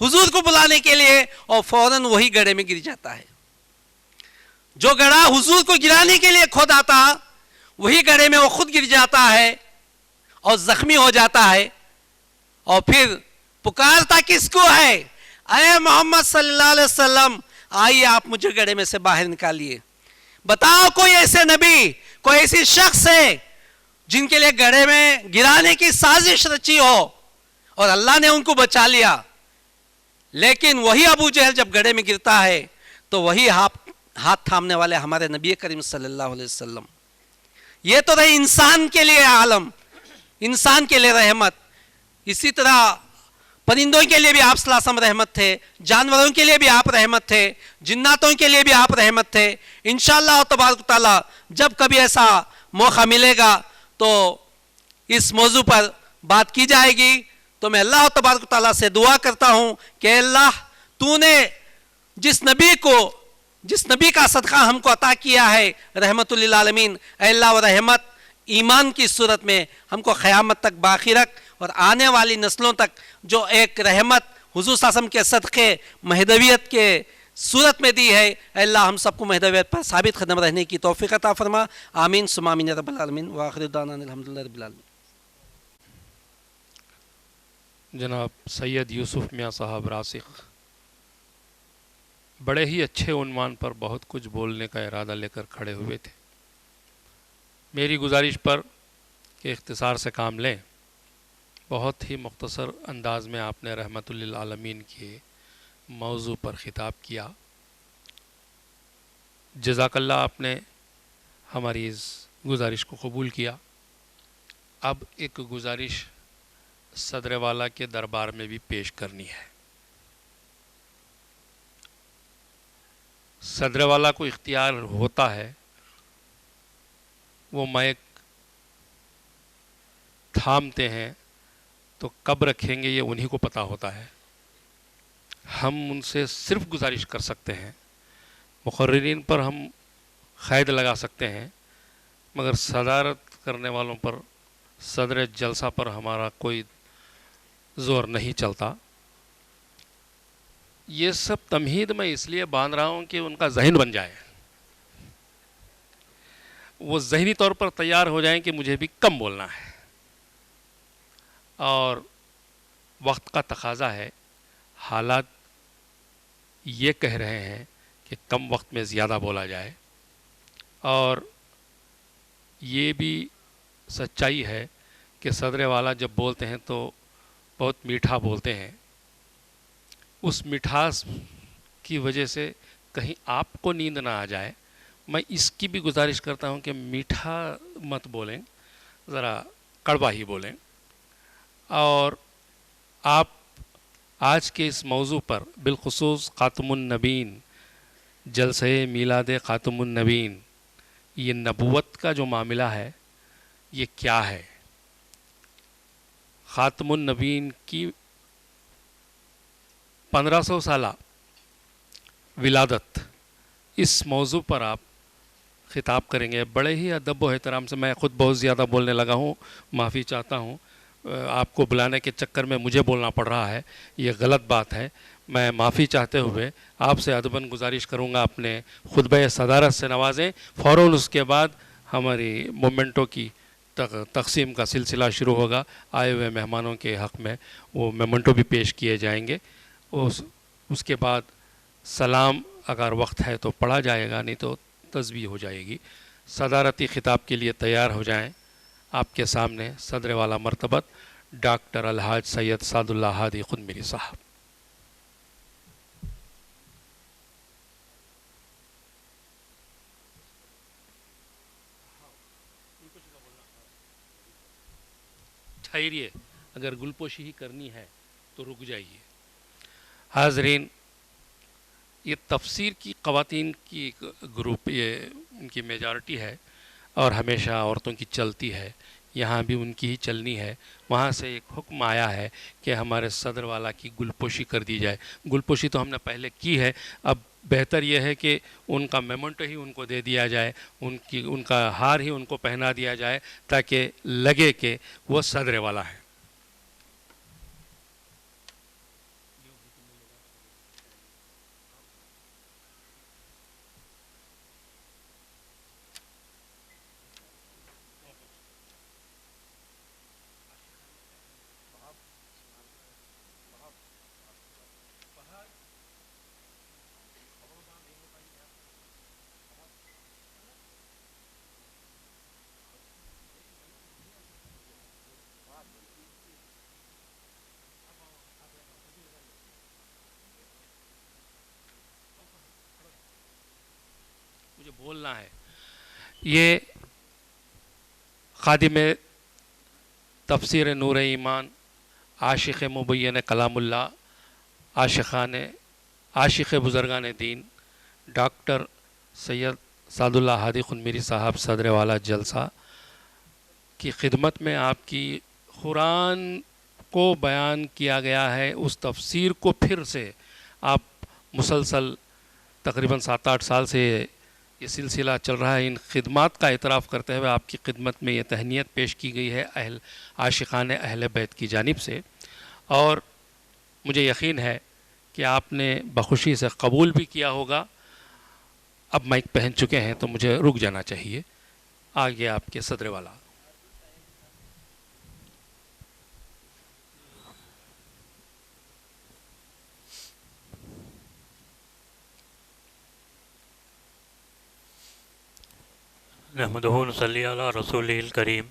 حضور کو بلانے کے لیے اور فوراً وہی گڑھے میں گر جاتا ہے. جو گڑھا حضور کو گرانے کے لیے کھود آتا وہی گڑھے میں وہ خود گر جاتا ہے اور زخمی ہو جاتا ہے, اور پھر پکارتا کس کو ہے؟ اے محمد صلی اللہ علیہ وسلم, آئیے آپ مجھے گڑھے میں سے باہر نکالیے. بتاؤ کوئی ایسے نبی, کوئی ایسی شخص ہے جن کے لیے گڑھے میں گرانے کی سازش رچی ہو اور اللہ نے ان کو بچا لیا. لیکن وہی ابو جہل جب گڑھے میں گرتا ہے تو وہی ہاتھ تھامنے والے ہمارے نبی کریم صلی اللہ علیہ وسلم. یہ تو رہی انسان کے لیے عالم, انسان کے لیے رحمت. اسی طرح پرندوں کے لیے بھی آپ صلی اللہ علیہ وسلم رحمت تھے, جانوروں کے لیے بھی آپ رحمت تھے, جناتوں کے لیے بھی آپ رحمت تھے. انشاءاللہ تبارک و تعالی جب کبھی ایسا موقع ملے گا تو اس موضوع پر بات کی جائے گی. تو میں اللہ تبارک و تعالیٰ سے دعا کرتا ہوں کہ اللہ تو نے جس نبی کا صدقہ ہم کو عطا کیا ہے رحمت للعالمین, اے اللہ وہ رحمت ایمان کی صورت میں ہم کو قیامت تک باقی رکھ, اور آنے والی نسلوں تک جو ایک رحمت حضور صلی اللہ علیہ وسلم کے صدقے مہدویت کے صورت میں دی ہے, اے اللہ ہم سب کو مہدویت پر ثابت قدم رہنے کی توفیق عطا فرما. آمین ثم آمین رب العالمین. وآخر دعوانا الحمدللہ رب العالمین. جناب سید یوسف میاں صاحب راسخ بڑے ہی اچھے عنوان پر بہت کچھ بولنے کا ارادہ لے کر کھڑے ہوئے تھے. میری گزارش پر کہ اختصار سے کام لیں, بہت ہی مختصر انداز میں آپ نے رحمت للعالمین کے موضوع پر خطاب کیا. جزاک اللہ, آپ نے ہماری اس گزارش کو قبول کیا. اب ایک گزارش صدر والا کے دربار میں بھی پیش کرنی ہے. صدر والا کو اختیار ہوتا ہے, وہ مائک تھامتے ہیں تو کب رکھیں گے یہ انہی کو پتہ ہوتا ہے. ہم ان سے صرف گزارش کر سکتے ہیں, مقررین پر ہم قید لگا سکتے ہیں, مگر صدارت کرنے والوں پر, صدر جلسہ پر ہمارا کوئی زور نہیں چلتا. یہ سب تمہید میں اس لیے باندھ رہا ہوں کہ ان کا ذہن بن جائے, وہ ذہنی طور پر تیار ہو جائیں کہ مجھے بھی کم بولنا ہے. اور وقت کا تقاضا ہے, حالات یہ کہہ رہے ہیں کہ کم وقت میں زیادہ بولا جائے, اور یہ بھی سچائی ہے کہ صدر والا جب بولتے ہیں تو بہت میٹھا بولتے ہیں. اس مٹھاس کی وجہ سے کہیں آپ کو نیند نہ آ جائے. میں اس کی بھی گزارش کرتا ہوں کہ میٹھا مت بولیں, ذرا کڑوا ہی بولیں. اور آپ آج کے اس موضوع پر بالخصوص خاتم النبین, جلسہ میلاد خاتم النبین, یہ نبوت کا جو معاملہ ہے یہ کیا ہے, خاتم النبین کی 1500 سالہ ولادت, اس موضوع پر آپ خطاب کریں گے. بڑے ہی ادب و احترام سے, میں خود بہت زیادہ بولنے لگا ہوں, معافی چاہتا ہوں. آپ کو بلانے کے چکر میں مجھے بولنا پڑ رہا ہے, یہ غلط بات ہے. میں معافی چاہتے ہوئے آپ سے ادباً گزارش کروں گا اپنے خطبہ صدارت سے نوازیں. فوراً اس کے بعد ہماری مومنٹو کی تقسیم کا سلسلہ شروع ہوگا. آئے ہوئے مہمانوں کے حق میں وہ مومنٹو بھی پیش کیے جائیں گے. اس کے بعد سلام اگر وقت ہے تو پڑھا جائے گا, نہیں تو تسبیح ہو جائے گی. صدارتی خطاب کے لیے تیار ہو جائیں. آپ کے سامنے صدر والا مرتبت ڈاکٹر الحاج سید سعد اللہ ہادی خنمیری صاحب. ٹھہریے, اگر گلپوشی ہی کرنی ہے تو رک جائیے. حاضرین, یہ تفسیر کی خواتین کی گروپ, یہ ان کی میجارٹی ہے اور ہمیشہ عورتوں کی چلتی ہے, یہاں بھی ان کی ہی چلنی ہے. وہاں سے ایک حکم آیا ہے کہ ہمارے صدر والا کی گلپوشی کر دی جائے. گلپوشی تو ہم نے پہلے کی ہے, اب بہتر یہ ہے کہ ان کا میمنٹو ہی ان کو دے دیا جائے, ان کا ہار ہی ان کو پہنا دیا جائے تاکہ لگے کہ وہ صدر والا ہے. بولنا ہے. یہ خادم تفسیر نور ایمان، عاشق مبین کلام اللہ، عاشق بزرگان دین ڈاکٹر سید سعد اللہ ہادی خنمیری صاحب صدر والا جلسہ کی خدمت میں آپ کی قرآن کو بیان کیا گیا ہے، اس تفسیر کو پھر سے آپ مسلسل تقریباً 7-8 سال سے یہ سلسلہ چل رہا ہے. ان خدمات کا اعتراف کرتے ہوئے آپ کی خدمت میں یہ تہنیت پیش کی گئی ہے عاشقان اہل بیت کی جانب سے، اور مجھے یقین ہے کہ آپ نے بخوشی سے قبول بھی کیا ہوگا. اب مائک پہن چکے ہیں تو مجھے رک جانا چاہیے. آگے آپ کے صدر والا. نحمدہ و نصلی علی رسولہ الکریم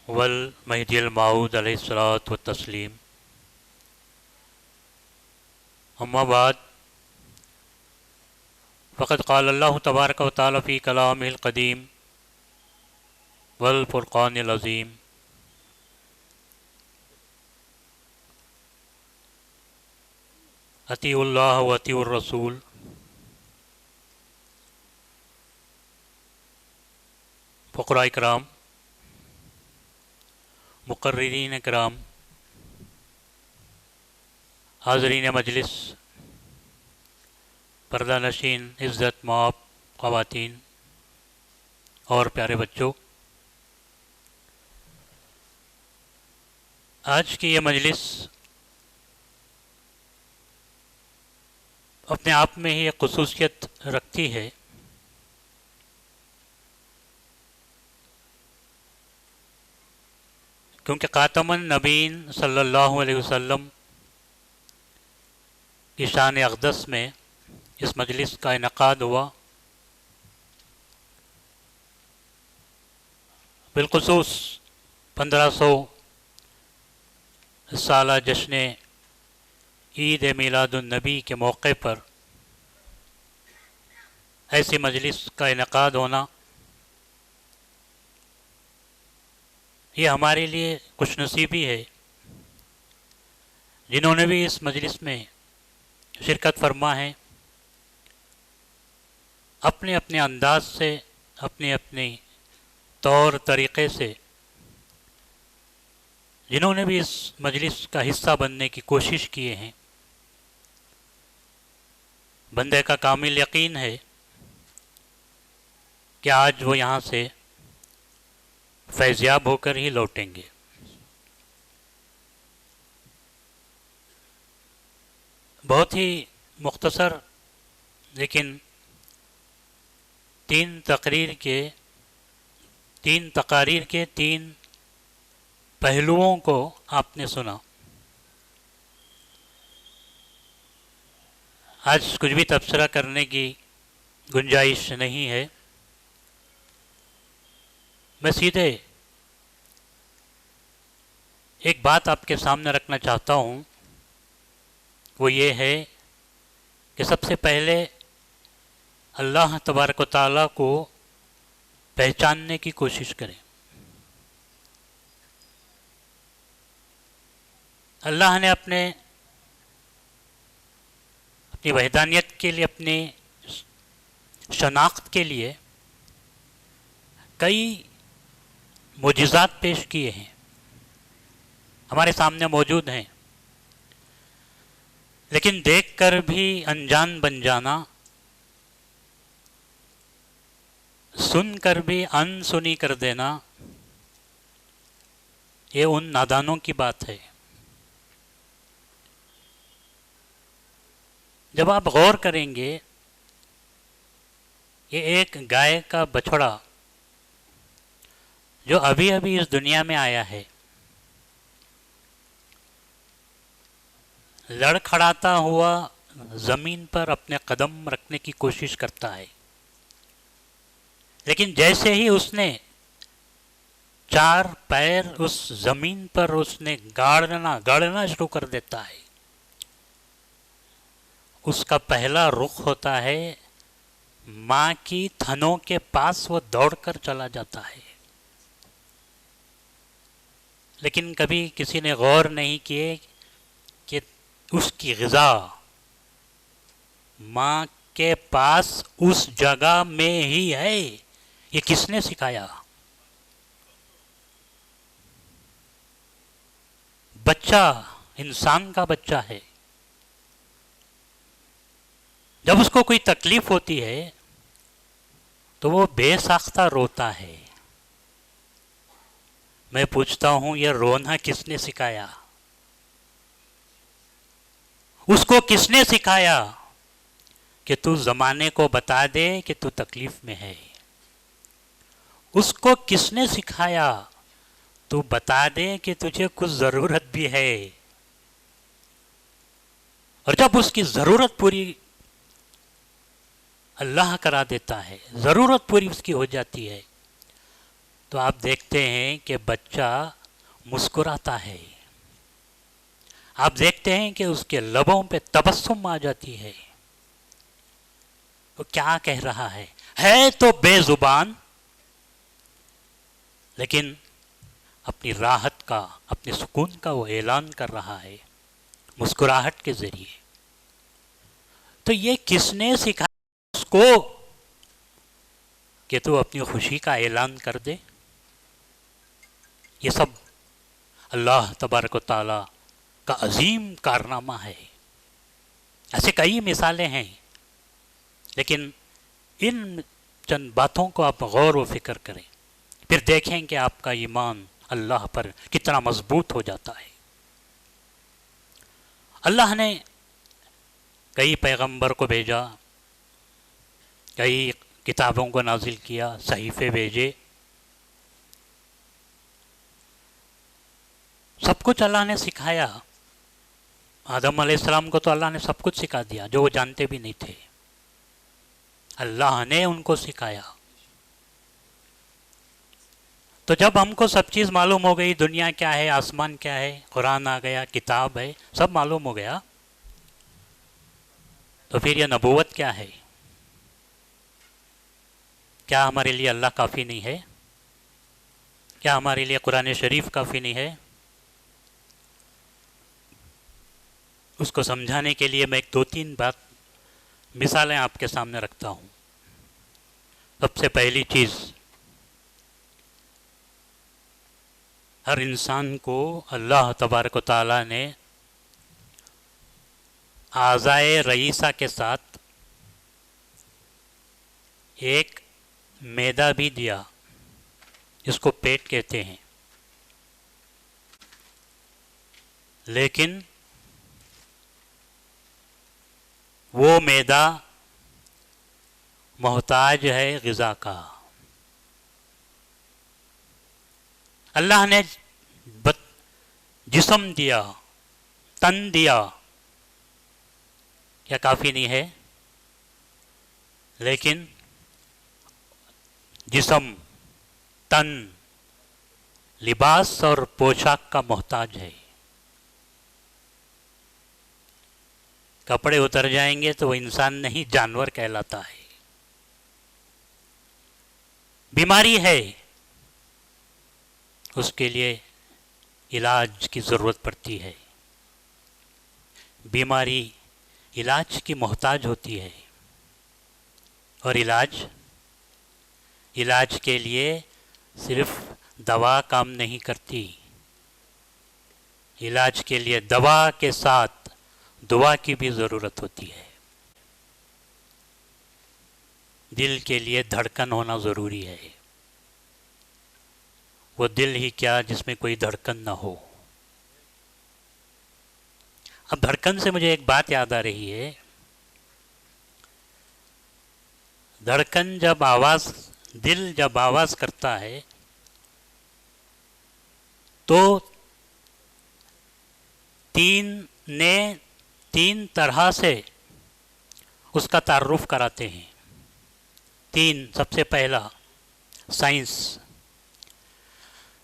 والمہدی الموعود علیہ الصلاۃ والتسلیم. اما بعد فقد قال اللہ تبارک و تعالی فی کلامہ القدیم والفرقان العظیم. اطیعوا اللہ و اطیعوا الرسول. فقراء کرام، مقررین کرام، حاضرین مجلس، پردہ نشین، عزت مآب خواتین اور پیارے بچوں، آج کی یہ مجلس اپنے آپ میں ہی ایک خصوصیت رکھتی ہے. کیونکہ خاتم النبیین صلی اللہ علیہ وسلم کی شان اقدس میں اس مجلس کا انعقاد ہوا. بالخصوص 1500 سالہ جشن عید میلاد النبی کے موقع پر ایسی مجلس کا انعقاد ہونا یہ ہمارے لیے خوش نصیبی ہے. جنہوں نے بھی اس مجلس میں شرکت فرما ہے، اپنے اپنے انداز سے، اپنے اپنے طور طریقے سے جنہوں نے بھی اس مجلس کا حصہ بننے کی کوشش کیے ہیں، بندے کا کامل یقین ہے کہ آج وہ یہاں سے فیضیاب ہو کر ہی لوٹیں گے. بہت ہی مختصر لیکن تین تقاریر کے 3 پہلوؤں کو آپ نے سنا. آج کچھ بھی تبصرہ کرنے کی گنجائش نہیں ہے. میں سیدھے ایک بات آپ کے سامنے رکھنا چاہتا ہوں، وہ یہ ہے کہ سب سے پہلے اللہ تبارک و تعالیٰ کو پہچاننے کی کوشش کریں. اللہ نے اپنی وحدانیت کے لیے، اپنی شناخت کے لیے کئی معجزات پیش کیے ہیں، ہمارے سامنے موجود ہیں. لیکن دیکھ کر بھی انجان بن جانا، سن کر بھی انسنی کر دینا، یہ ان نادانوں کی بات ہے. جب آپ غور کریں گے، یہ ایک گائے کا بچھڑا جو ابھی ابھی اس دنیا میں آیا ہے، لڑکھڑاتا ہوا زمین پر اپنے قدم رکھنے کی کوشش کرتا ہے، لیکن جیسے ہی اس نے 4 پیر اس زمین پر اس نے گاڑنا شروع کر دیتا ہے، اس کا پہلا رخ ہوتا ہے ماں کی تھنوں کے پاس وہ دوڑ کر چلا جاتا ہے. لیکن کبھی کسی نے غور نہیں کیے کہ اس کی غذا ماں کے پاس اس جگہ میں ہی ہے. یہ کس نے سکھایا؟ بچہ انسان کا بچہ ہے. جب اس کو کوئی تکلیف ہوتی ہے تو وہ بے ساختہ روتا ہے. میں پوچھتا ہوں یہ رونا کس نے سکھایا؟ اس کو کس نے سکھایا کہ تو زمانے کو بتا دے کہ تو تکلیف میں ہے؟ اس کو کس نے سکھایا تو بتا دے کہ تجھے کچھ ضرورت بھی ہے؟ اور جب اس کی ضرورت پوری اللہ کرا دیتا ہے، ضرورت پوری اس کی ہو جاتی ہے، تو آپ دیکھتے ہیں کہ بچہ مسکراتا ہے. آپ دیکھتے ہیں کہ اس کے لبوں پہ تبسم آ جاتی ہے. وہ کیا کہہ رہا ہے تو بے زبان، لیکن اپنی راحت کا، اپنے سکون کا وہ اعلان کر رہا ہے مسکراہٹ کے ذریعے. تو یہ کس نے سکھایا اس کو کہ تو اپنی خوشی کا اعلان کر دے؟ یہ سب اللہ تبارک و تعالی کا عظیم کارنامہ ہے. ایسے کئی مثالیں ہیں، لیکن ان چند باتوں کو آپ غور و فکر کریں، پھر دیکھیں کہ آپ کا ایمان اللہ پر کتنا مضبوط ہو جاتا ہے. اللہ نے کئی پیغمبر کو بھیجا، کئی کتابوں کو نازل کیا، صحیفے بھیجے، سب کچھ اللہ نے سکھایا. آدم علیہ السلام کو تو اللہ نے سب کچھ سکھا دیا جو وہ جانتے بھی نہیں تھے. اللہ نے ان کو سکھایا. تو جب ہم کو سب چیز معلوم ہو گئی، دنیا کیا ہے، آسمان کیا ہے، قرآن آ گیا، کتاب ہے، سب معلوم ہو گیا، تو پھر یہ نبوت کیا ہے؟ کیا ہمارے لیے اللہ کافی نہیں ہے؟ کیا ہمارے لیے قرآن شریف کافی نہیں ہے؟ اس کو سمجھانے کے لیے میں ایک دو تین مثالیں آپ کے سامنے رکھتا ہوں. سب سے پہلی چیز، ہر انسان کو اللہ تبارک و تعالی نے اعضائے رئیسہ کے ساتھ ایک معدہ بھی دیا، جس کو پیٹ کہتے ہیں. لیکن وہ معدہ محتاج ہے غذا کا. اللہ نے جسم دیا، تن دیا، کیا کافی نہیں ہے؟ لیکن جسم، تن، لباس اور پوشاک کا محتاج ہے. کپڑے اتر جائیں گے تو وہ انسان نہیں، جانور کہلاتا ہے. بیماری ہے، اس کے لیے علاج کی ضرورت پڑتی ہے. بیماری علاج کی محتاج ہوتی ہے، اور علاج کے لیے صرف دوا کام نہیں کرتی. علاج کے لیے دوا کے ساتھ دعا کی بھی ضرورت ہوتی ہے. دل کے لیے دھڑکن ہونا ضروری ہے. وہ دل ہی کیا جس میں کوئی دھڑکن نہ ہو. اب دھڑکن سے مجھے ایک بات یاد آ رہی ہے. دھڑکن دل جب آواز کرتا ہے تو تین طرح سے اس کا تعارف کراتے ہیں. سب سے پہلا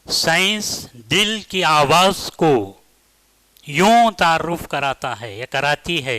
سائنس دل کی آواز کو یوں تعارف کراتا ہے یا کراتی ہے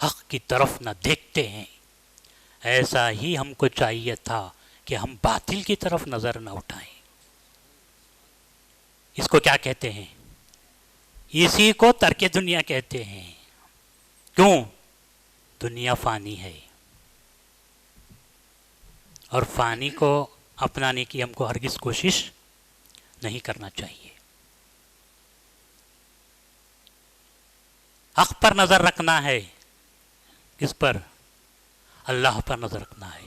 حق کی طرف نہ دیکھتے ہیں، ایسا ہی ہم کو چاہیے تھا کہ ہم باطل کی طرف نظر نہ اٹھائیں۔ اس کو کیا کہتے ہیں؟ اسی کو ترک دنیا کہتے ہیں۔ کیوں؟ دنیا فانی ہے، اور فانی کو اپنانے کی ہم کو ہرگز کوشش نہیں کرنا چاہیے۔ حق پر نظر رکھنا ہے۔ کس پر؟ اللہ پر نظر رکھنا ہے۔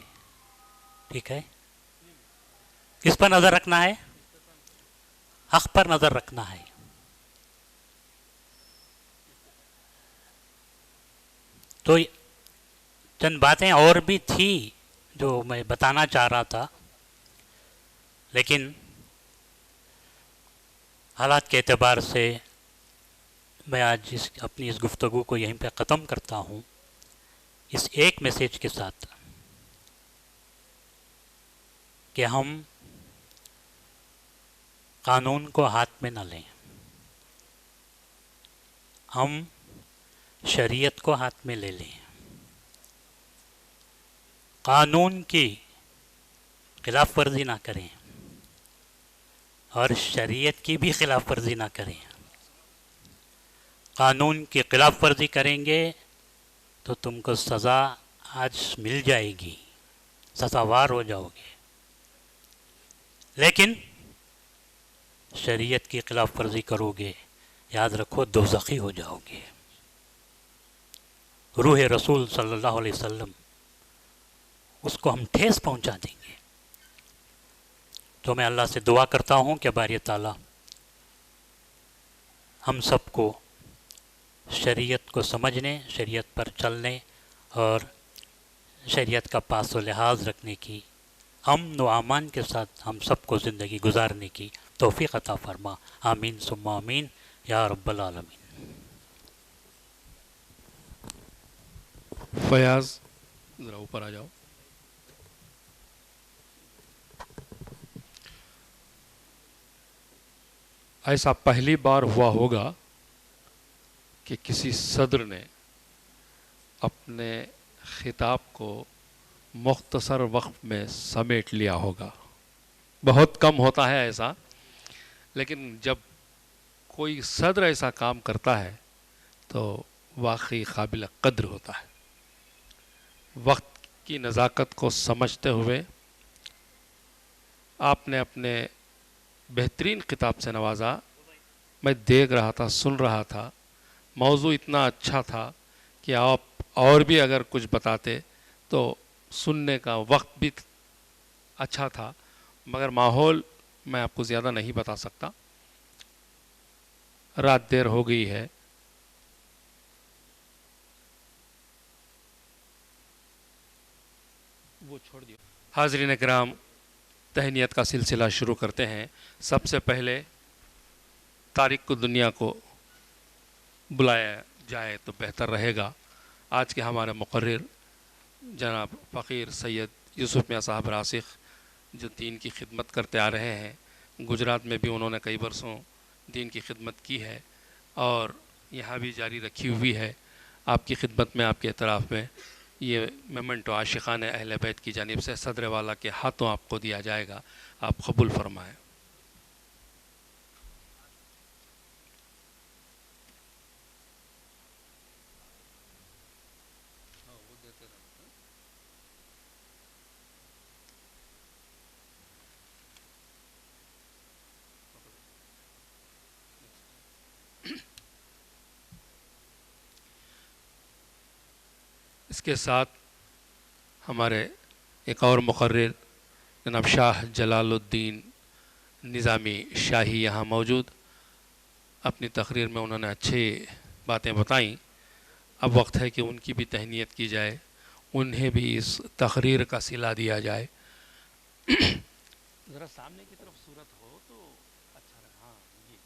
ٹھیک ہے؟ کس پر نظر رکھنا ہے؟ حق پر نظر رکھنا ہے۔ تو چند باتیں اور بھی تھی جو میں بتانا چاہ رہا تھا، لیکن حالات کے اعتبار سے میں آج اپنی اس گفتگو کو یہیں پہ ختم کرتا ہوں، اس ایک میسیج کے ساتھ کہ ہم قانون کو ہاتھ میں نہ لیں، ہم شریعت کو ہاتھ میں لے لیں، قانون کی خلاف ورزی نہ کریں اور شریعت کی بھی خلاف ورزی نہ کریں۔ قانون کی خلاف ورزی کریں گے تو تم کو سزا آج مل جائے گی، سزاوار ہو جاؤ گے، لیکن شریعت کی خلاف ورزی کرو گے، یاد رکھو دوزخی ہو جاؤ گے۔ روح رسول صلی اللہ علیہ وسلم، اس کو ہم ٹھیس پہنچا دیں گے۔ تو میں اللہ سے دعا کرتا ہوں کہ باری تعالیٰ ہم سب کو شریعت کو سمجھنے، شریعت پر چلنے اور شریعت کا پاس و لحاظ رکھنے کی، امن و امان کے ساتھ ہم سب کو زندگی گزارنے کی توفیق عطا فرما۔ آمین ثم آمین یا رب العالمین۔ فیاض ذرا اوپر آ جاؤ۔ ایسا پہلی بار ہوا ہوگا کہ کسی صدر نے اپنے خطاب کو مختصر وقت میں سمیٹ لیا ہوگا۔ بہت کم ہوتا ہے ایسا، لیکن جب کوئی صدر ایسا کام کرتا ہے تو واقعی قابل قدر ہوتا ہے۔ وقت کی نزاکت کو سمجھتے ہوئے آپ نے اپنے بہترین خطاب سے نوازا۔ میں دیکھ رہا تھا، سن رہا تھا، موضوع اتنا اچھا تھا کہ آپ اور بھی اگر کچھ بتاتے تو سننے کا وقت بھی اچھا تھا، مگر ماحول میں آپ کو زیادہ نہیں بتا سکتا، رات دیر ہو گئی ہے۔ وہ چھوڑ دیو۔ حاضرین کرام، تہنیت کا سلسلہ شروع کرتے ہیں۔ سب سے پہلے تارک دنیا کو بلایا جائے تو بہتر رہے گا۔ آج کے ہمارے مقرر جناب فقیر سید یوسف میاں صاحب راسخ، جو دین کی خدمت کرتے آ رہے ہیں، گجرات میں بھی انہوں نے کئی برسوں دین کی خدمت کی ہے اور یہاں بھی جاری رکھی ہوئی ہے۔ آپ کی خدمت میں، آپ کے اعتراف میں یہ میمنٹو عاشقان اہل بیت کی جانب سے صدر والا کے ہاتھوں آپ کو دیا جائے گا، آپ قبول فرمائیں۔ اس کے ساتھ ہمارے ایک اور مقرر جناب شاہ جلال الدین نظامی شاہی یہاں موجود، اپنی تقریر میں انہوں نے اچھی باتیں بتائیں۔ اب وقت ہے کہ ان کی بھی تہنیت کی جائے، انہیں بھی اس تقریر کا صلہ دیا جائے۔ ذرا سامنے کی طرف صورت ہو تو اچھا رہے۔ ہاں، یہ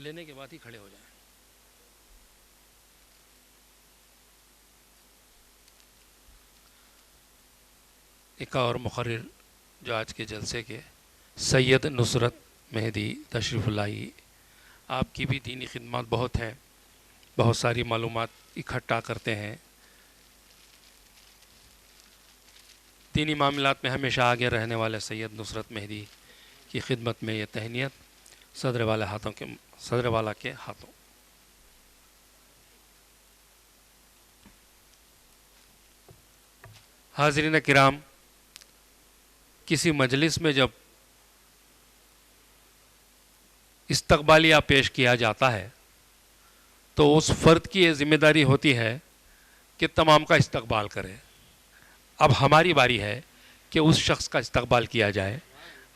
لینے کے بعد ہی کھڑے ہو جائیں۔ ایک اور مقرر جو آج کے جلسے کے سید نصرت مہدی تشریف لائی، آپ کی بھی دینی خدمات بہت ہیں، بہت ساری معلومات اکٹھا کرتے ہیں، دینی معاملات میں ہمیشہ آگے رہنے والے سید نصرت مہدی کی خدمت میں یہ تہنیت صدر والا کے ہاتھوں۔ حاضرین کرام، کسی مجلس میں جب استقبالیہ پیش کیا جاتا ہے تو اس فرد کی یہ ذمہ داری ہوتی ہے کہ تمام کا استقبال کرے۔ اب ہماری باری ہے کہ اس شخص کا استقبال کیا جائے۔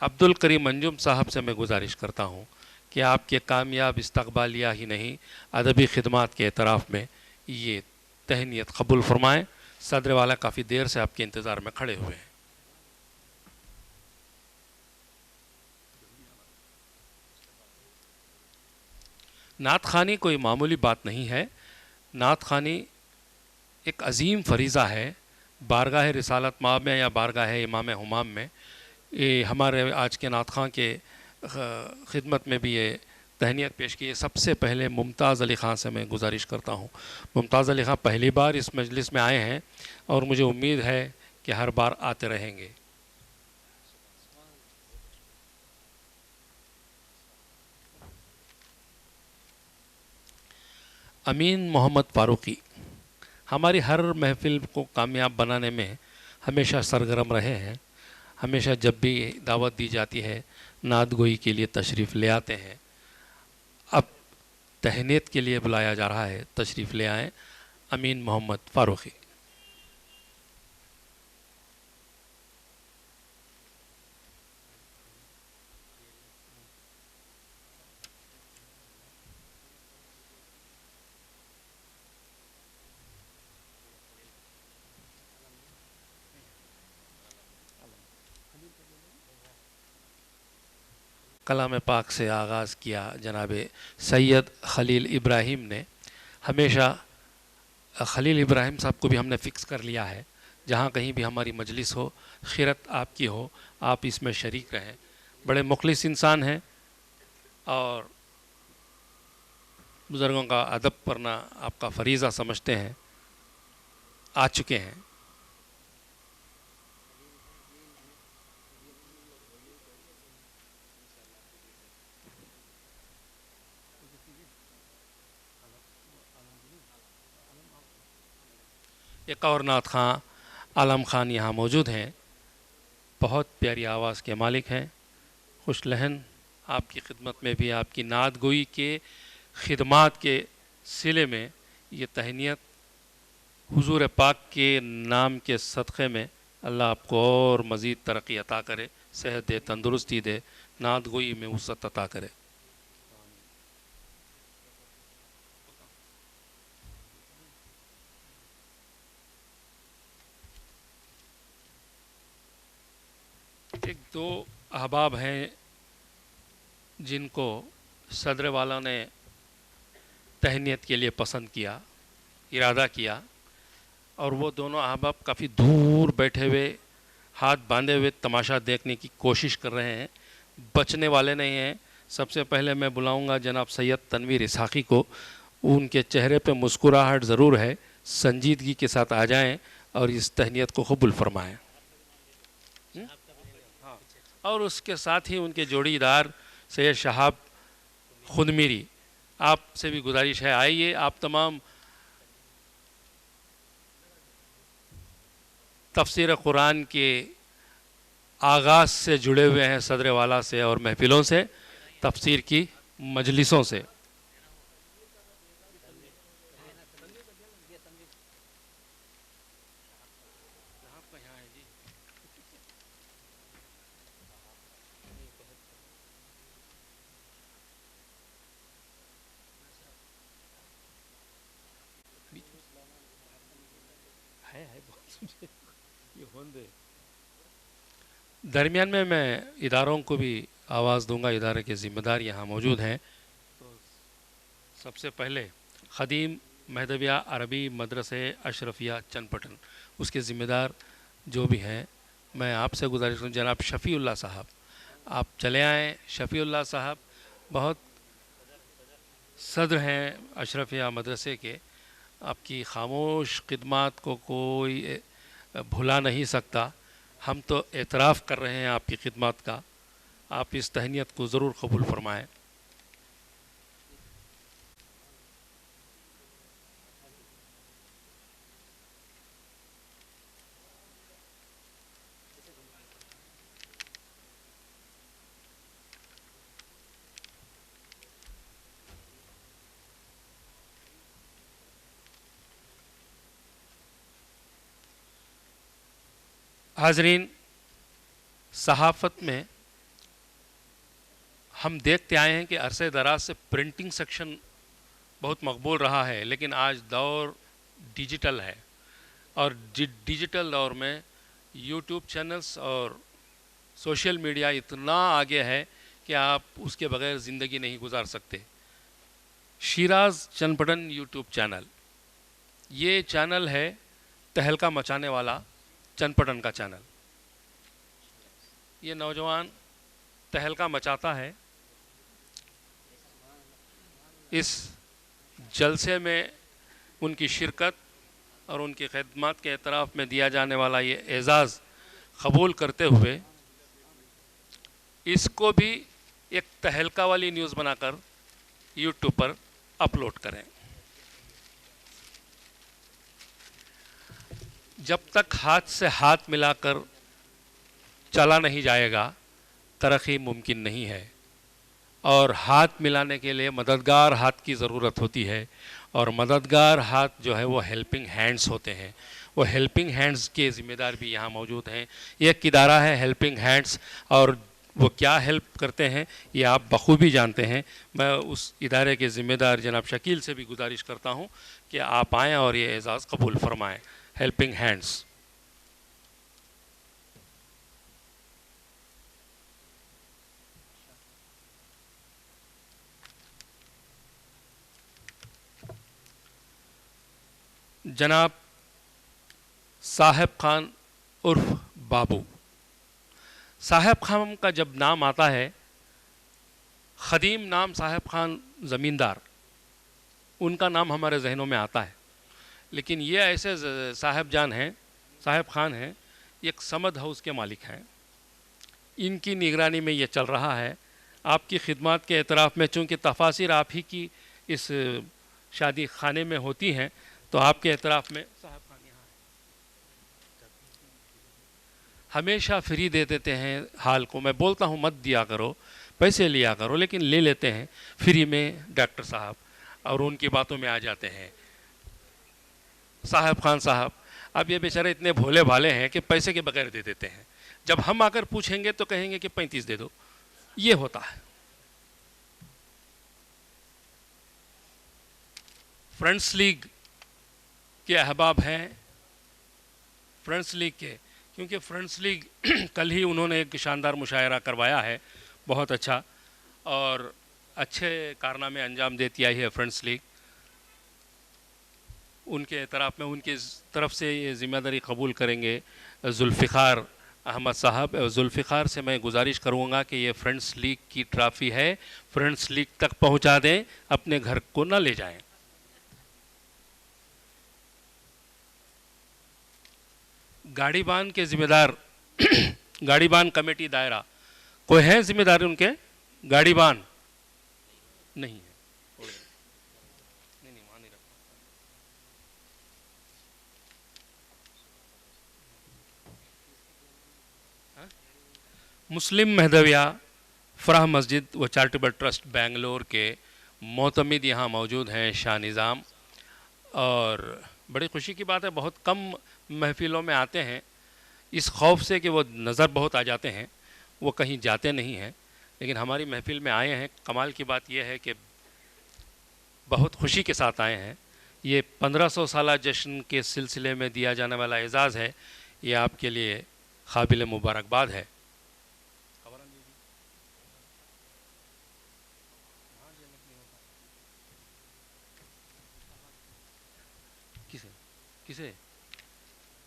عبد الکریم انجم صاحب سے میں گزارش کرتا ہوں کہ آپ کے کامیاب استقبالیہ ہی نہیں، ادبی خدمات کے اعتراف میں یہ تہنیت قبول فرمائیں۔ صدر والا کافی دیر سے آپ کے انتظار میں کھڑے ہوئے ہیں۔ نعت خوانی کوئی معمولی بات نہیں ہے، نعت خوانی ایک عظیم فریضہ ہے۔ بارگاہ رسالت مآب میں یا بارگاہ امام ہمام میں یہ ہمارے آج کے نعت خواں کے خدمت میں بھی یہ تہنیت پیش کی ہے۔ سب سے پہلے ممتاز علی خان سے میں گزارش کرتا ہوں۔ ممتاز علی خان پہلی بار اس مجلس میں آئے ہیں اور مجھے امید ہے کہ ہر بار آتے رہیں گے۔ امین محمد فاروقی ہماری ہر محفل کو کامیاب بنانے میں ہمیشہ سرگرم رہے ہیں۔ ہمیشہ جب بھی دعوت دی جاتی ہے نعت گوئی کے لیے تشریف لے آتے ہیں۔ اب تہنیت کے لیے بلایا جا رہا ہے، تشریف لے آئیں امین محمد فاروقی۔ کلام پاک سے آغاز کیا جناب سید خلیل ابراہیم نے۔ ہمیشہ خلیل ابراہیم صاحب کو بھی ہم نے فکس کر لیا ہے، جہاں کہیں بھی ہماری مجلس ہو، خیرت آپ کی ہو، آپ اس میں شریک رہیں۔ بڑے مخلص انسان ہیں اور بزرگوں کا ادب پڑھنا آپ کا فریضہ سمجھتے ہیں، آ چکے ہیں۔ ایک اور نعت خواں عالم خان یہاں موجود ہیں، بہت پیاری آواز کے مالک ہیں، خوش لہن۔ آپ کی خدمت میں بھی آپ کی نعت گوئی کے خدمات کے صلے میں یہ تہنیت حضور پاک کے نام کے صدقے میں اللہ آپ کو اور مزید ترقی عطا کرے، صحت دے، تندرستی دے، نعت گوئی میں وسعت عطا کرے۔ ایک دو احباب ہیں جن کو صدر والا نے تہنیت کے لیے پسند کیا، ارادہ کیا، اور وہ دونوں احباب کافی دور بیٹھے ہوئے ہاتھ باندھے ہوئے تماشا دیکھنے کی کوشش کر رہے ہیں، بچنے والے نہیں ہیں۔ سب سے پہلے میں بلاؤں گا جناب سید تنویر اسحاقی کو۔ ان کے چہرے پہ مسکراہٹ ضرور ہے، سنجیدگی کے ساتھ آ جائیں اور اس تہنیت کو قبول فرمائیں۔ اور اس کے ساتھ ہی ان کے جوڑی دار سید شہاب خودمیری، آپ سے بھی گزارش ہے آئیے۔ آپ تمام تفسیر قرآن کے آغاز سے جڑے ہوئے ہیں، صدر والا سے اور محفلوں سے، تفسیر کی مجلسوں سے۔ درمیان میں اداروں کو بھی آواز دوں گا، ادارے کے ذمہ دار یہاں موجود ہیں۔ تو سب سے پہلے خدیم مہدویہ عربی مدرسے اشرفیہ چند پٹن، اس کے ذمہ دار جو بھی ہیں، میں آپ سے گزارش کروں جناب شفیع اللہ صاحب، آپ چلے آئیں۔ شفیع اللہ صاحب بہت صدر ہیں اشرفیہ مدرسے کے، آپ کی خاموش خدمات کو کوئی بھلا نہیں سکتا. ہم تو اعتراف کر رہے ہیں آپ کی خدمات کا. آپ اس تہنیت کو ضرور قبول فرمائیں. حاضرین، صحافت میں ہم دیکھتے آئے ہیں کہ عرصہ دراز سے پرنٹنگ سیکشن بہت مقبول رہا ہے، لیکن آج دور ڈیجیٹل ہے، اور ڈیجیٹل دور میں یوٹیوب چینلز اور سوشل میڈیا اتنا آگے ہے کہ آپ اس کے بغیر زندگی نہیں گزار سکتے. شیراز چنپٹن یوٹیوب چینل، یہ چینل ہے تہلکہ مچانے والا چنپٹن کا چینل. یہ نوجوان تہلکہ مچاتا ہے. اس جلسے میں ان کی شرکت اور ان کی خدمات کے اعتراف میں دیا جانے والا یہ اعزاز قبول کرتے ہوئے اس کو بھی ایک تہلکہ والی نیوز بنا کر یوٹیوب پر اپلوڈ کریں. جب تک ہاتھ سے ہاتھ ملا کر چلا نہیں جائے گا ترقی ممکن نہیں ہے، اور ہاتھ ملانے کے لیے مددگار ہاتھ کی ضرورت ہوتی ہے، اور مددگار ہاتھ جو ہے وہ ہیلپنگ ہینڈز ہوتے ہیں. وہ ہیلپنگ ہینڈز کے ذمہ دار بھی یہاں موجود ہیں. یہ ایک ادارہ ہے ہیلپنگ ہینڈز، اور وہ کیا ہیلپ کرتے ہیں یہ آپ بخوبی جانتے ہیں. میں اس ادارے کے ذمہ دار جناب شکیل سے بھی گزارش کرتا ہوں کہ آپ آئیں اور یہ اعزاز قبول فرمائیں. Helping hands. جناب صاحب خان عرف بابو. صاحب خان کا جب نام آتا ہے، قدیم نام صاحب خان زمیندار، ان کا نام ہمارے ذہنوں میں آتا ہے، لیکن یہ ایسے صاحب جان ہیں، صاحب خان ہیں، ایک سمد ہاؤس کے مالک ہیں. ان کی نگرانی میں یہ چل رہا ہے. آپ کی خدمات کے اعتراف میں چونکہ تفاصیر آپ ہی کی اس شادی خانے میں ہوتی ہیں، تو آپ کے اعتراف میں صاحب خان یہاں ہمیشہ فری دے دیتے ہیں حال کو. میں بولتا ہوں مت دیا کرو، پیسے لیا کرو، لیکن لے لیتے ہیں فری میں ڈاکٹر صاحب، اور ان کی باتوں میں آ جاتے ہیں. صاحب خان صاحب اب یہ بیچارے اتنے بھولے بھالے ہیں کہ پیسے کے بغیر دے دیتے ہیں. جب ہم آ کر پوچھیں گے تو کہیں گے کہ 35 دے دو. یہ ہوتا ہے. فرینڈس لیگ کے احباب ہیں، فرینڈس لیگ کے، کیونکہ فرینڈس لیگ کل ہی انہوں نے ایک شاندار مشاعرہ کروایا ہے، بہت اچھا، اور اچھے کارنامے انجام دیتی آئی ہے فرینڈس لیگ. ان کے اعتراف میں ان کی طرف سے یہ ذمہ داری قبول کریں گے ذوالفقار احمد صاحب. ذوالفقار سے میں گزارش کروں گا کہ یہ فرینڈس لیگ کی ٹرافی ہے، فرینڈس لیگ تک پہنچا دیں، اپنے گھر کو نہ لے جائیں. گاڑی بان کے ذمہ دار، گاڑی بان کمیٹی دائرہ، کوئی ہے ذمہ دار ان کے؟ گاڑی بان نہیں ہے. مسلم مہدویہ فرح مسجد و چیریٹیبل ٹرسٹ بنگلور کے معتمد یہاں موجود ہیں، شاہ نظام. اور بڑی خوشی کی بات ہے، بہت کم محفلوں میں آتے ہیں، اس خوف سے کہ وہ نظر بہت آ جاتے ہیں، وہ کہیں جاتے نہیں ہیں، لیکن ہماری محفل میں آئے ہیں. کمال کی بات یہ ہے کہ بہت خوشی کے ساتھ آئے ہیں. یہ 1500 سالہ جشن کے سلسلے میں دیا جانے والا اعزاز ہے، یہ آپ کے لیے قابل مبارکباد ہے. کسے؟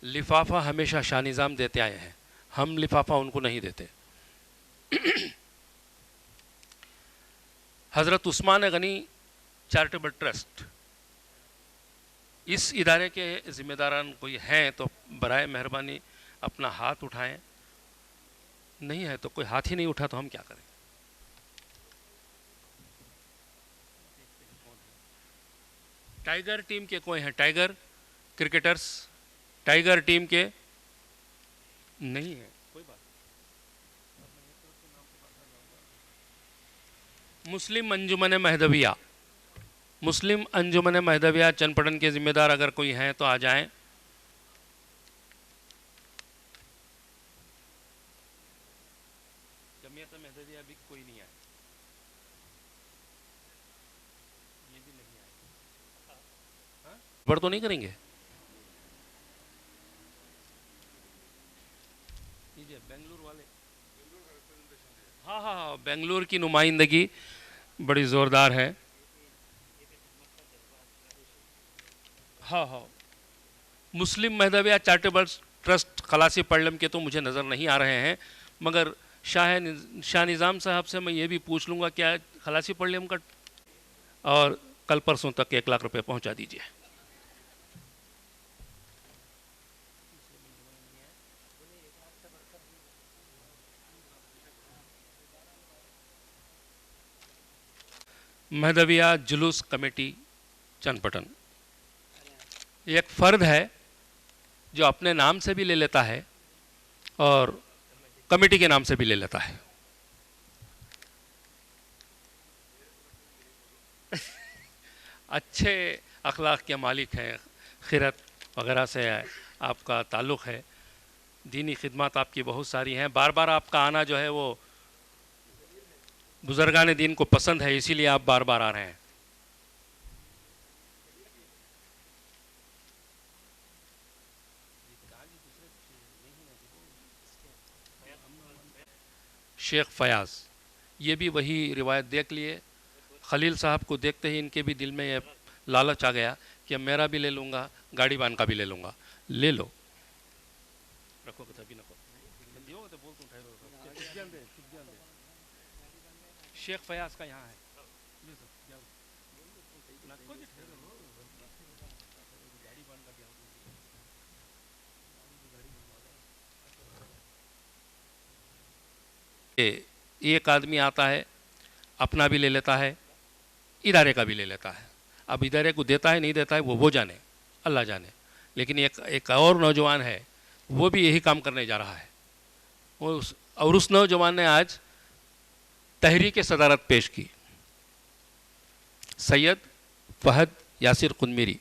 لفافہ ہمیشہ شاہ نظام دیتے آئے ہیں، ہم لفافہ ان کو نہیں دیتے. حضرت عثمان غنی چیریٹیبل ٹرسٹ، اس ادارے کے ذمہ داران کوئی ہیں تو برائے مہربانی اپنا ہاتھ اٹھائیں. نہیں ہے تو کوئی ہاتھ ہی نہیں اٹھا تو ہم کیا کریں. ٹائیگر ٹیم کے کوئی ہیں؟ ٹائیگر کرکٹرز ٹائیگر ٹیم کے نہیں ہیں. کوئی بات. مسلم انجمن مہدویہ، مسلم انجمن مہدویہ چند پٹن کے ذمہ دار اگر کوئی ہیں تو آ جائیں. جمعیت مہدویہ بھی کوئی نہیں آئے. یہ بھی نہیں آئے. بڑھ تو نہیں کریں گے؟ بنگلور والے، ہاں بنگلور کی نمائندگی بڑی زوردار ہے. ہاں مسلم مہدویہ چیریٹیبل ٹرسٹ خلاصی پڑلم کے تو مجھے نظر نہیں آ رہے ہیں، مگر شاہ نظام صاحب سے میں یہ بھی پوچھ لوں گا کیا خلاصی پڑلم کا، اور کل پرسوں تک 1 لاکھ روپے پہنچا دیجیے. مہدویہ جلوس کمیٹی چند پٹن ایک فرد ہے جو اپنے نام سے بھی لے لیتا ہے اور کمیٹی کے نام سے بھی لے لیتا ہے. اچھے اخلاق کے مالک ہیں، خیرت وغیرہ سے آپ کا تعلق ہے، دینی خدمات آپ کی بہت ساری ہیں. بار بار آپ کا آنا جو ہے وہ بزرگان دین کو پسند ہے، اسی لیے آپ بار بار آ رہے ہیں. شیخ فیاض، یہ بھی وہی روایت دیکھ لیے. خلیل صاحب کو دیکھتے ہی ان کے بھی دل میں یہ لالچ آ گیا کہ میرا بھی لے لوں گا، گاڑی بان کا بھی لے لوں گا. لے لو. رکھو کتابی نکو. شیخ فیاض کا یہاں ہے. ایک آدمی آتا ہے، اپنا بھی لے لیتا ہے، ادارے کا بھی لے لیتا ہے. اب ادارے کو دیتا ہے نہیں دیتا ہے وہ جانے، اللہ جانے. لیکن ایک اور نوجوان ہے، وہ بھی یہی کام کرنے جا رہا ہے. اور اس نوجوان نے آج تحریک صدارت پیش کی. سید فہد یاسر قنمیری،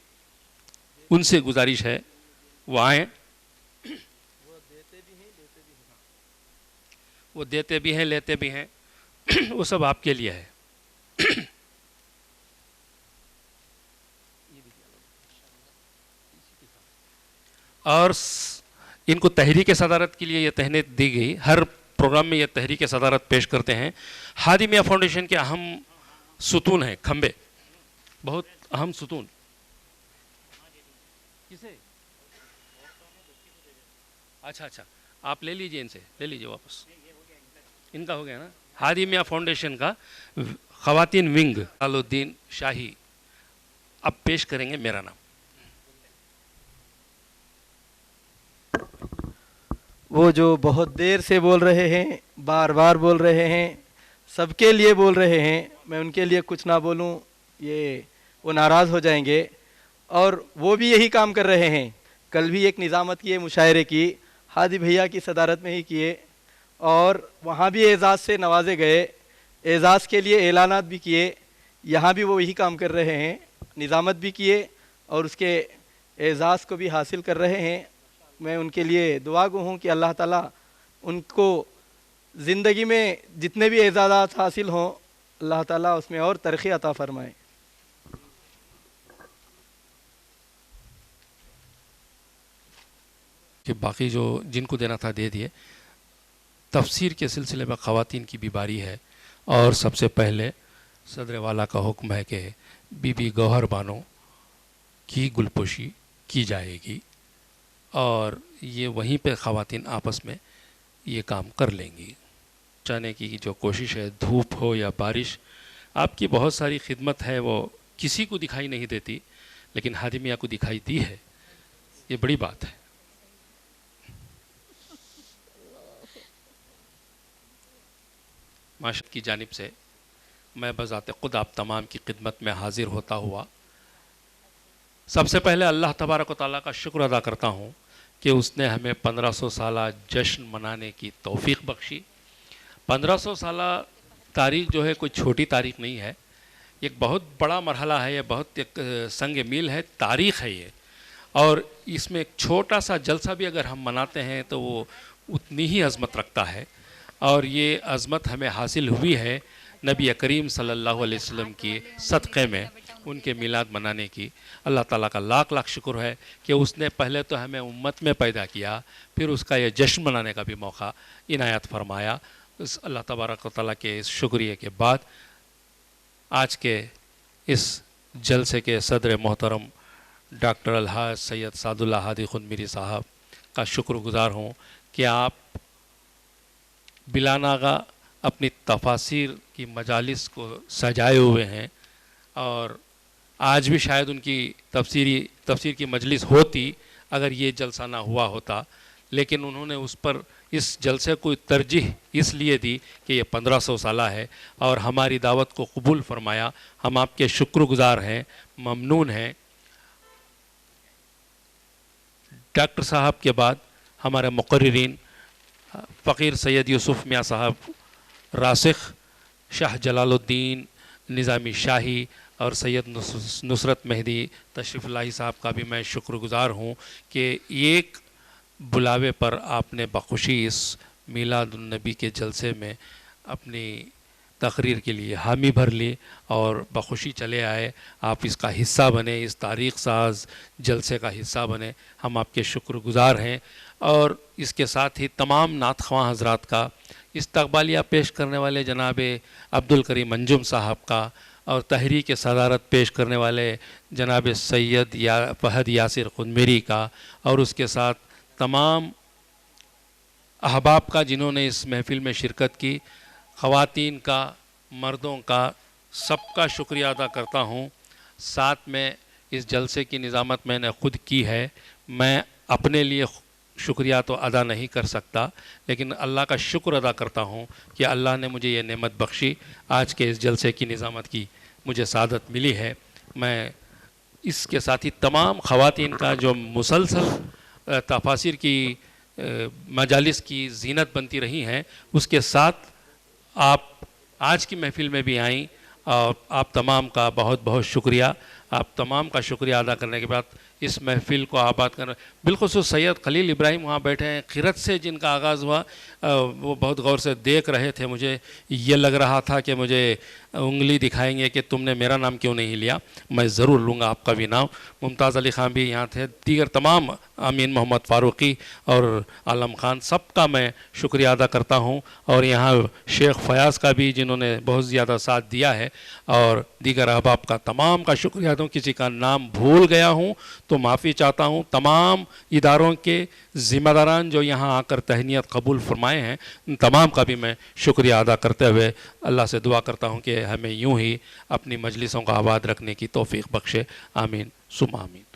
ان سے گزارش ہے وہ آئیں. وہ دیتے بھی ہیں لیتے بھی ہیں، وہ سب آپ کے لیے ہے. اور ان کو تحریک صدارت کے لیے یہ تہنیت دی گئی. ہر پروگرام میں یہ تحریک صدارت پیش کرتے ہیں. ہادی میاں فاؤنڈیشن کے اہم ستون ہیں، کھمبے، بہت اہم ستون. کسے؟ اچھا آپ لے لیجئے، ان سے لے لیجئے واپس. ان کا ہو گیا نا. ہادی میاں فاؤنڈیشن کا خواتین ونگ الدین شاہی اب پیش کریں گے میرا نام. وہ جو بہت دیر سے بول رہے ہیں، بار بار بول رہے ہیں، سب کے لیے بول رہے ہیں، میں ان کے لیے کچھ نہ بولوں یہ وہ ناراض ہو جائیں گے. اور وہ بھی یہی کام کر رہے ہیں. کل بھی ایک نظامت کیے، مشاعرے کی، ہادی بھیا کی صدارت میں ہی کیے، اور وہاں بھی اعزاز سے نوازے گئے، اعزاز کے لیے اعلانات بھی کیے. یہاں بھی وہ وہی کام کر رہے ہیں، نظامت بھی کیے اور اس کے اعزاز کو بھی حاصل کر رہے ہیں. میں ان کے لیے دعا گو ہوں کہ اللہ تعالیٰ ان کو زندگی میں جتنے بھی اعزازات حاصل ہوں، اللہ تعالیٰ اس میں اور ترقی عطا فرمائے. کہ باقی جو جن کو دینا تھا دے دیے. تفسیر کے سلسلے میں خواتین کی بھی باری ہے، اور سب سے پہلے صدر والا کا حکم ہے کہ بی بی گوہر بانو کی گلپوشی کی جائے گی، اور یہ وہیں پہ خواتین آپس میں یہ کام کر لیں گی. چاہنے کی جو کوشش ہے، دھوپ ہو یا بارش، آپ کی بہت ساری خدمت ہے وہ کسی کو دکھائی نہیں دیتی، لیکن ہادی میاں کو دکھائی دی ہے، یہ بڑی بات ہے۔ معاشرت کی جانب سے میں بذات خود آپ تمام کی خدمت میں حاضر ہوتا ہوا سب سے پہلے اللہ تبارک و تعالیٰ کا شکر ادا کرتا ہوں کہ اس نے ہمیں 1500 سالہ جشن منانے کی توفیق بخشی۔ 1500 سالہ تاریخ جو ہے کوئی چھوٹی تاریخ نہیں ہے، ایک بہت بڑا مرحلہ ہے، یہ بہت ایک سنگ میل ہے، تاریخ ہے یہ، اور اس میں ایک چھوٹا سا جلسہ بھی اگر ہم مناتے ہیں تو وہ اتنی ہی عظمت رکھتا ہے، اور یہ عظمت ہمیں حاصل ہوئی ہے نبی کریم صلی اللہ علیہ وسلم کی صدقے میں، ان کے میلاد منانے کی۔ اللہ تعالیٰ کا لاکھ لاکھ شکر ہے کہ اس نے پہلے تو ہمیں امت میں پیدا کیا، پھر اس کا یہ جشن منانے کا بھی موقع عنایت فرمایا۔ اس اللہ تبارک و تعالیٰ کے اس شکریہ کے بعد آج کے اس جلسے کے صدر محترم ڈاکٹر الحاج سید سعد اللہ ہادی خنمیری صاحب کا شکر گزار ہوں کہ آپ بلا ناغہ اپنی تفاسیر کی مجالس کو سجائے ہوئے ہیں، اور آج بھی شاید ان کی تفسیر کی مجلس ہوتی اگر یہ جلسہ نہ ہوا ہوتا، لیکن انہوں نے اس پر اس جلسے کو ترجیح اس لیے دی کہ یہ 1500 سالہ ہے اور ہماری دعوت کو قبول فرمایا۔ ہم آپ کے شکر گزار ہیں، ممنون ہیں۔ ڈاکٹر صاحب کے بعد ہمارے مقررین فقیر سید یوسف میاں صاحب، راسخ شاہ جلال الدین نظامی شاہی اور سید نصرت مہدی تشریف الہی صاحب کا بھی میں شکر گزار ہوں کہ ایک بلاوے پر آپ نے بخوشی اس میلاد النبی کے جلسے میں اپنی تقریر کے لیے حامی بھر لی اور بخوشی چلے آئے، آپ اس کا حصہ بنے، اس تاریخ ساز جلسے کا حصہ بنے، ہم آپ کے شکر گزار ہیں۔ اور اس کے ساتھ ہی تمام نعت خواں حضرات کا، استقبالیہ پیش کرنے والے جناب عبدالکریم انجم صاحب کا، اور تحریک صدارت پیش کرنے والے جناب سید فہد یاسر خنمیری کا، اور اس کے ساتھ تمام احباب کا جنہوں نے اس محفل میں شرکت کی، خواتین کا، مردوں کا، سب کا شکریہ ادا کرتا ہوں۔ ساتھ میں اس جلسے کی نظامت میں نے خود کی ہے، میں اپنے لیے شکریہ تو ادا نہیں کر سکتا، لیکن اللہ کا شکر ادا کرتا ہوں کہ اللہ نے مجھے یہ نعمت بخشی، آج کے اس جلسے کی نظامت کی مجھے سعادت ملی ہے۔ میں اس کے ساتھ ہی تمام خواتین کا جو مسلسل تفاسیر کی مجالس کی زینت بنتی رہی ہیں، اس کے ساتھ آپ آج کی محفل میں بھی آئیں، اور آپ تمام کا بہت بہت شکریہ۔ آپ تمام کا شکریہ ادا کرنے کے بعد اس محفل کو آباد کرنا، بالخصوص سید خلیل ابراہیم وہاں بیٹھے ہیں، قرت سے جن کا آغاز ہوا، وہ بہت غور سے دیکھ رہے تھے، مجھے یہ لگ رہا تھا کہ مجھے انگلی دکھائیں گے کہ تم نے میرا نام کیوں نہیں لیا، میں ضرور لوں گا آپ کا بھی نام۔ ممتاز علی خان بھی یہاں تھے، دیگر تمام، امین محمد فاروقی اور عالم خان، سب کا میں شکریہ ادا کرتا ہوں، اور یہاں شیخ فیاض کا بھی جنہوں نے بہت زیادہ ساتھ دیا ہے، اور دیگر احباب کا تمام کا شکریہ دوں۔ کسی کا نام بھول گیا ہوں تو معافی چاہتا ہوں۔ تمام اداروں کے ذمہ داران جو یہاں آ کر تہنیت قبول فرمائے ہیں، ان تمام کا بھی میں شکریہ ادا کرتے ہوئے اللہ سے دعا کرتا ہوں کہ ہمیں یوں ہی اپنی مجلسوں کو آباد رکھنے کی توفیق بخشے، آمین ثم آمین۔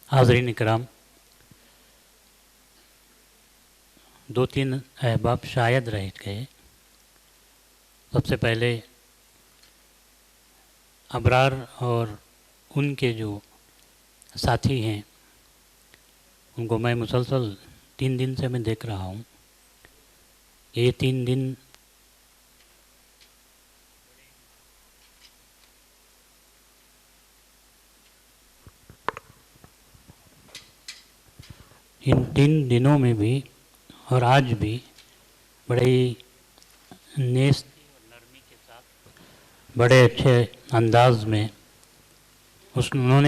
حاضرین اکرام، دو تین احباب شاید رہ گئے۔ سب سے پہلے ابرار اور ان کے جو ساتھی ہیں، ان کو میں مسلسل 3 دن سے میں دیکھ رہا ہوں۔ یہ 3 دن ان 3 دنوں میں بھی اور آج بھی بڑے نیست اور نرمی کے ساتھ بڑے اچھے انداز میں انہوں نے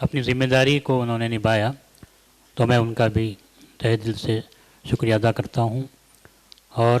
اپنی ذمہ داری کو انہوں نے نبھایا، تو میں ان کا بھی تہہ دل سے شکریہ ادا کرتا ہوں۔ اور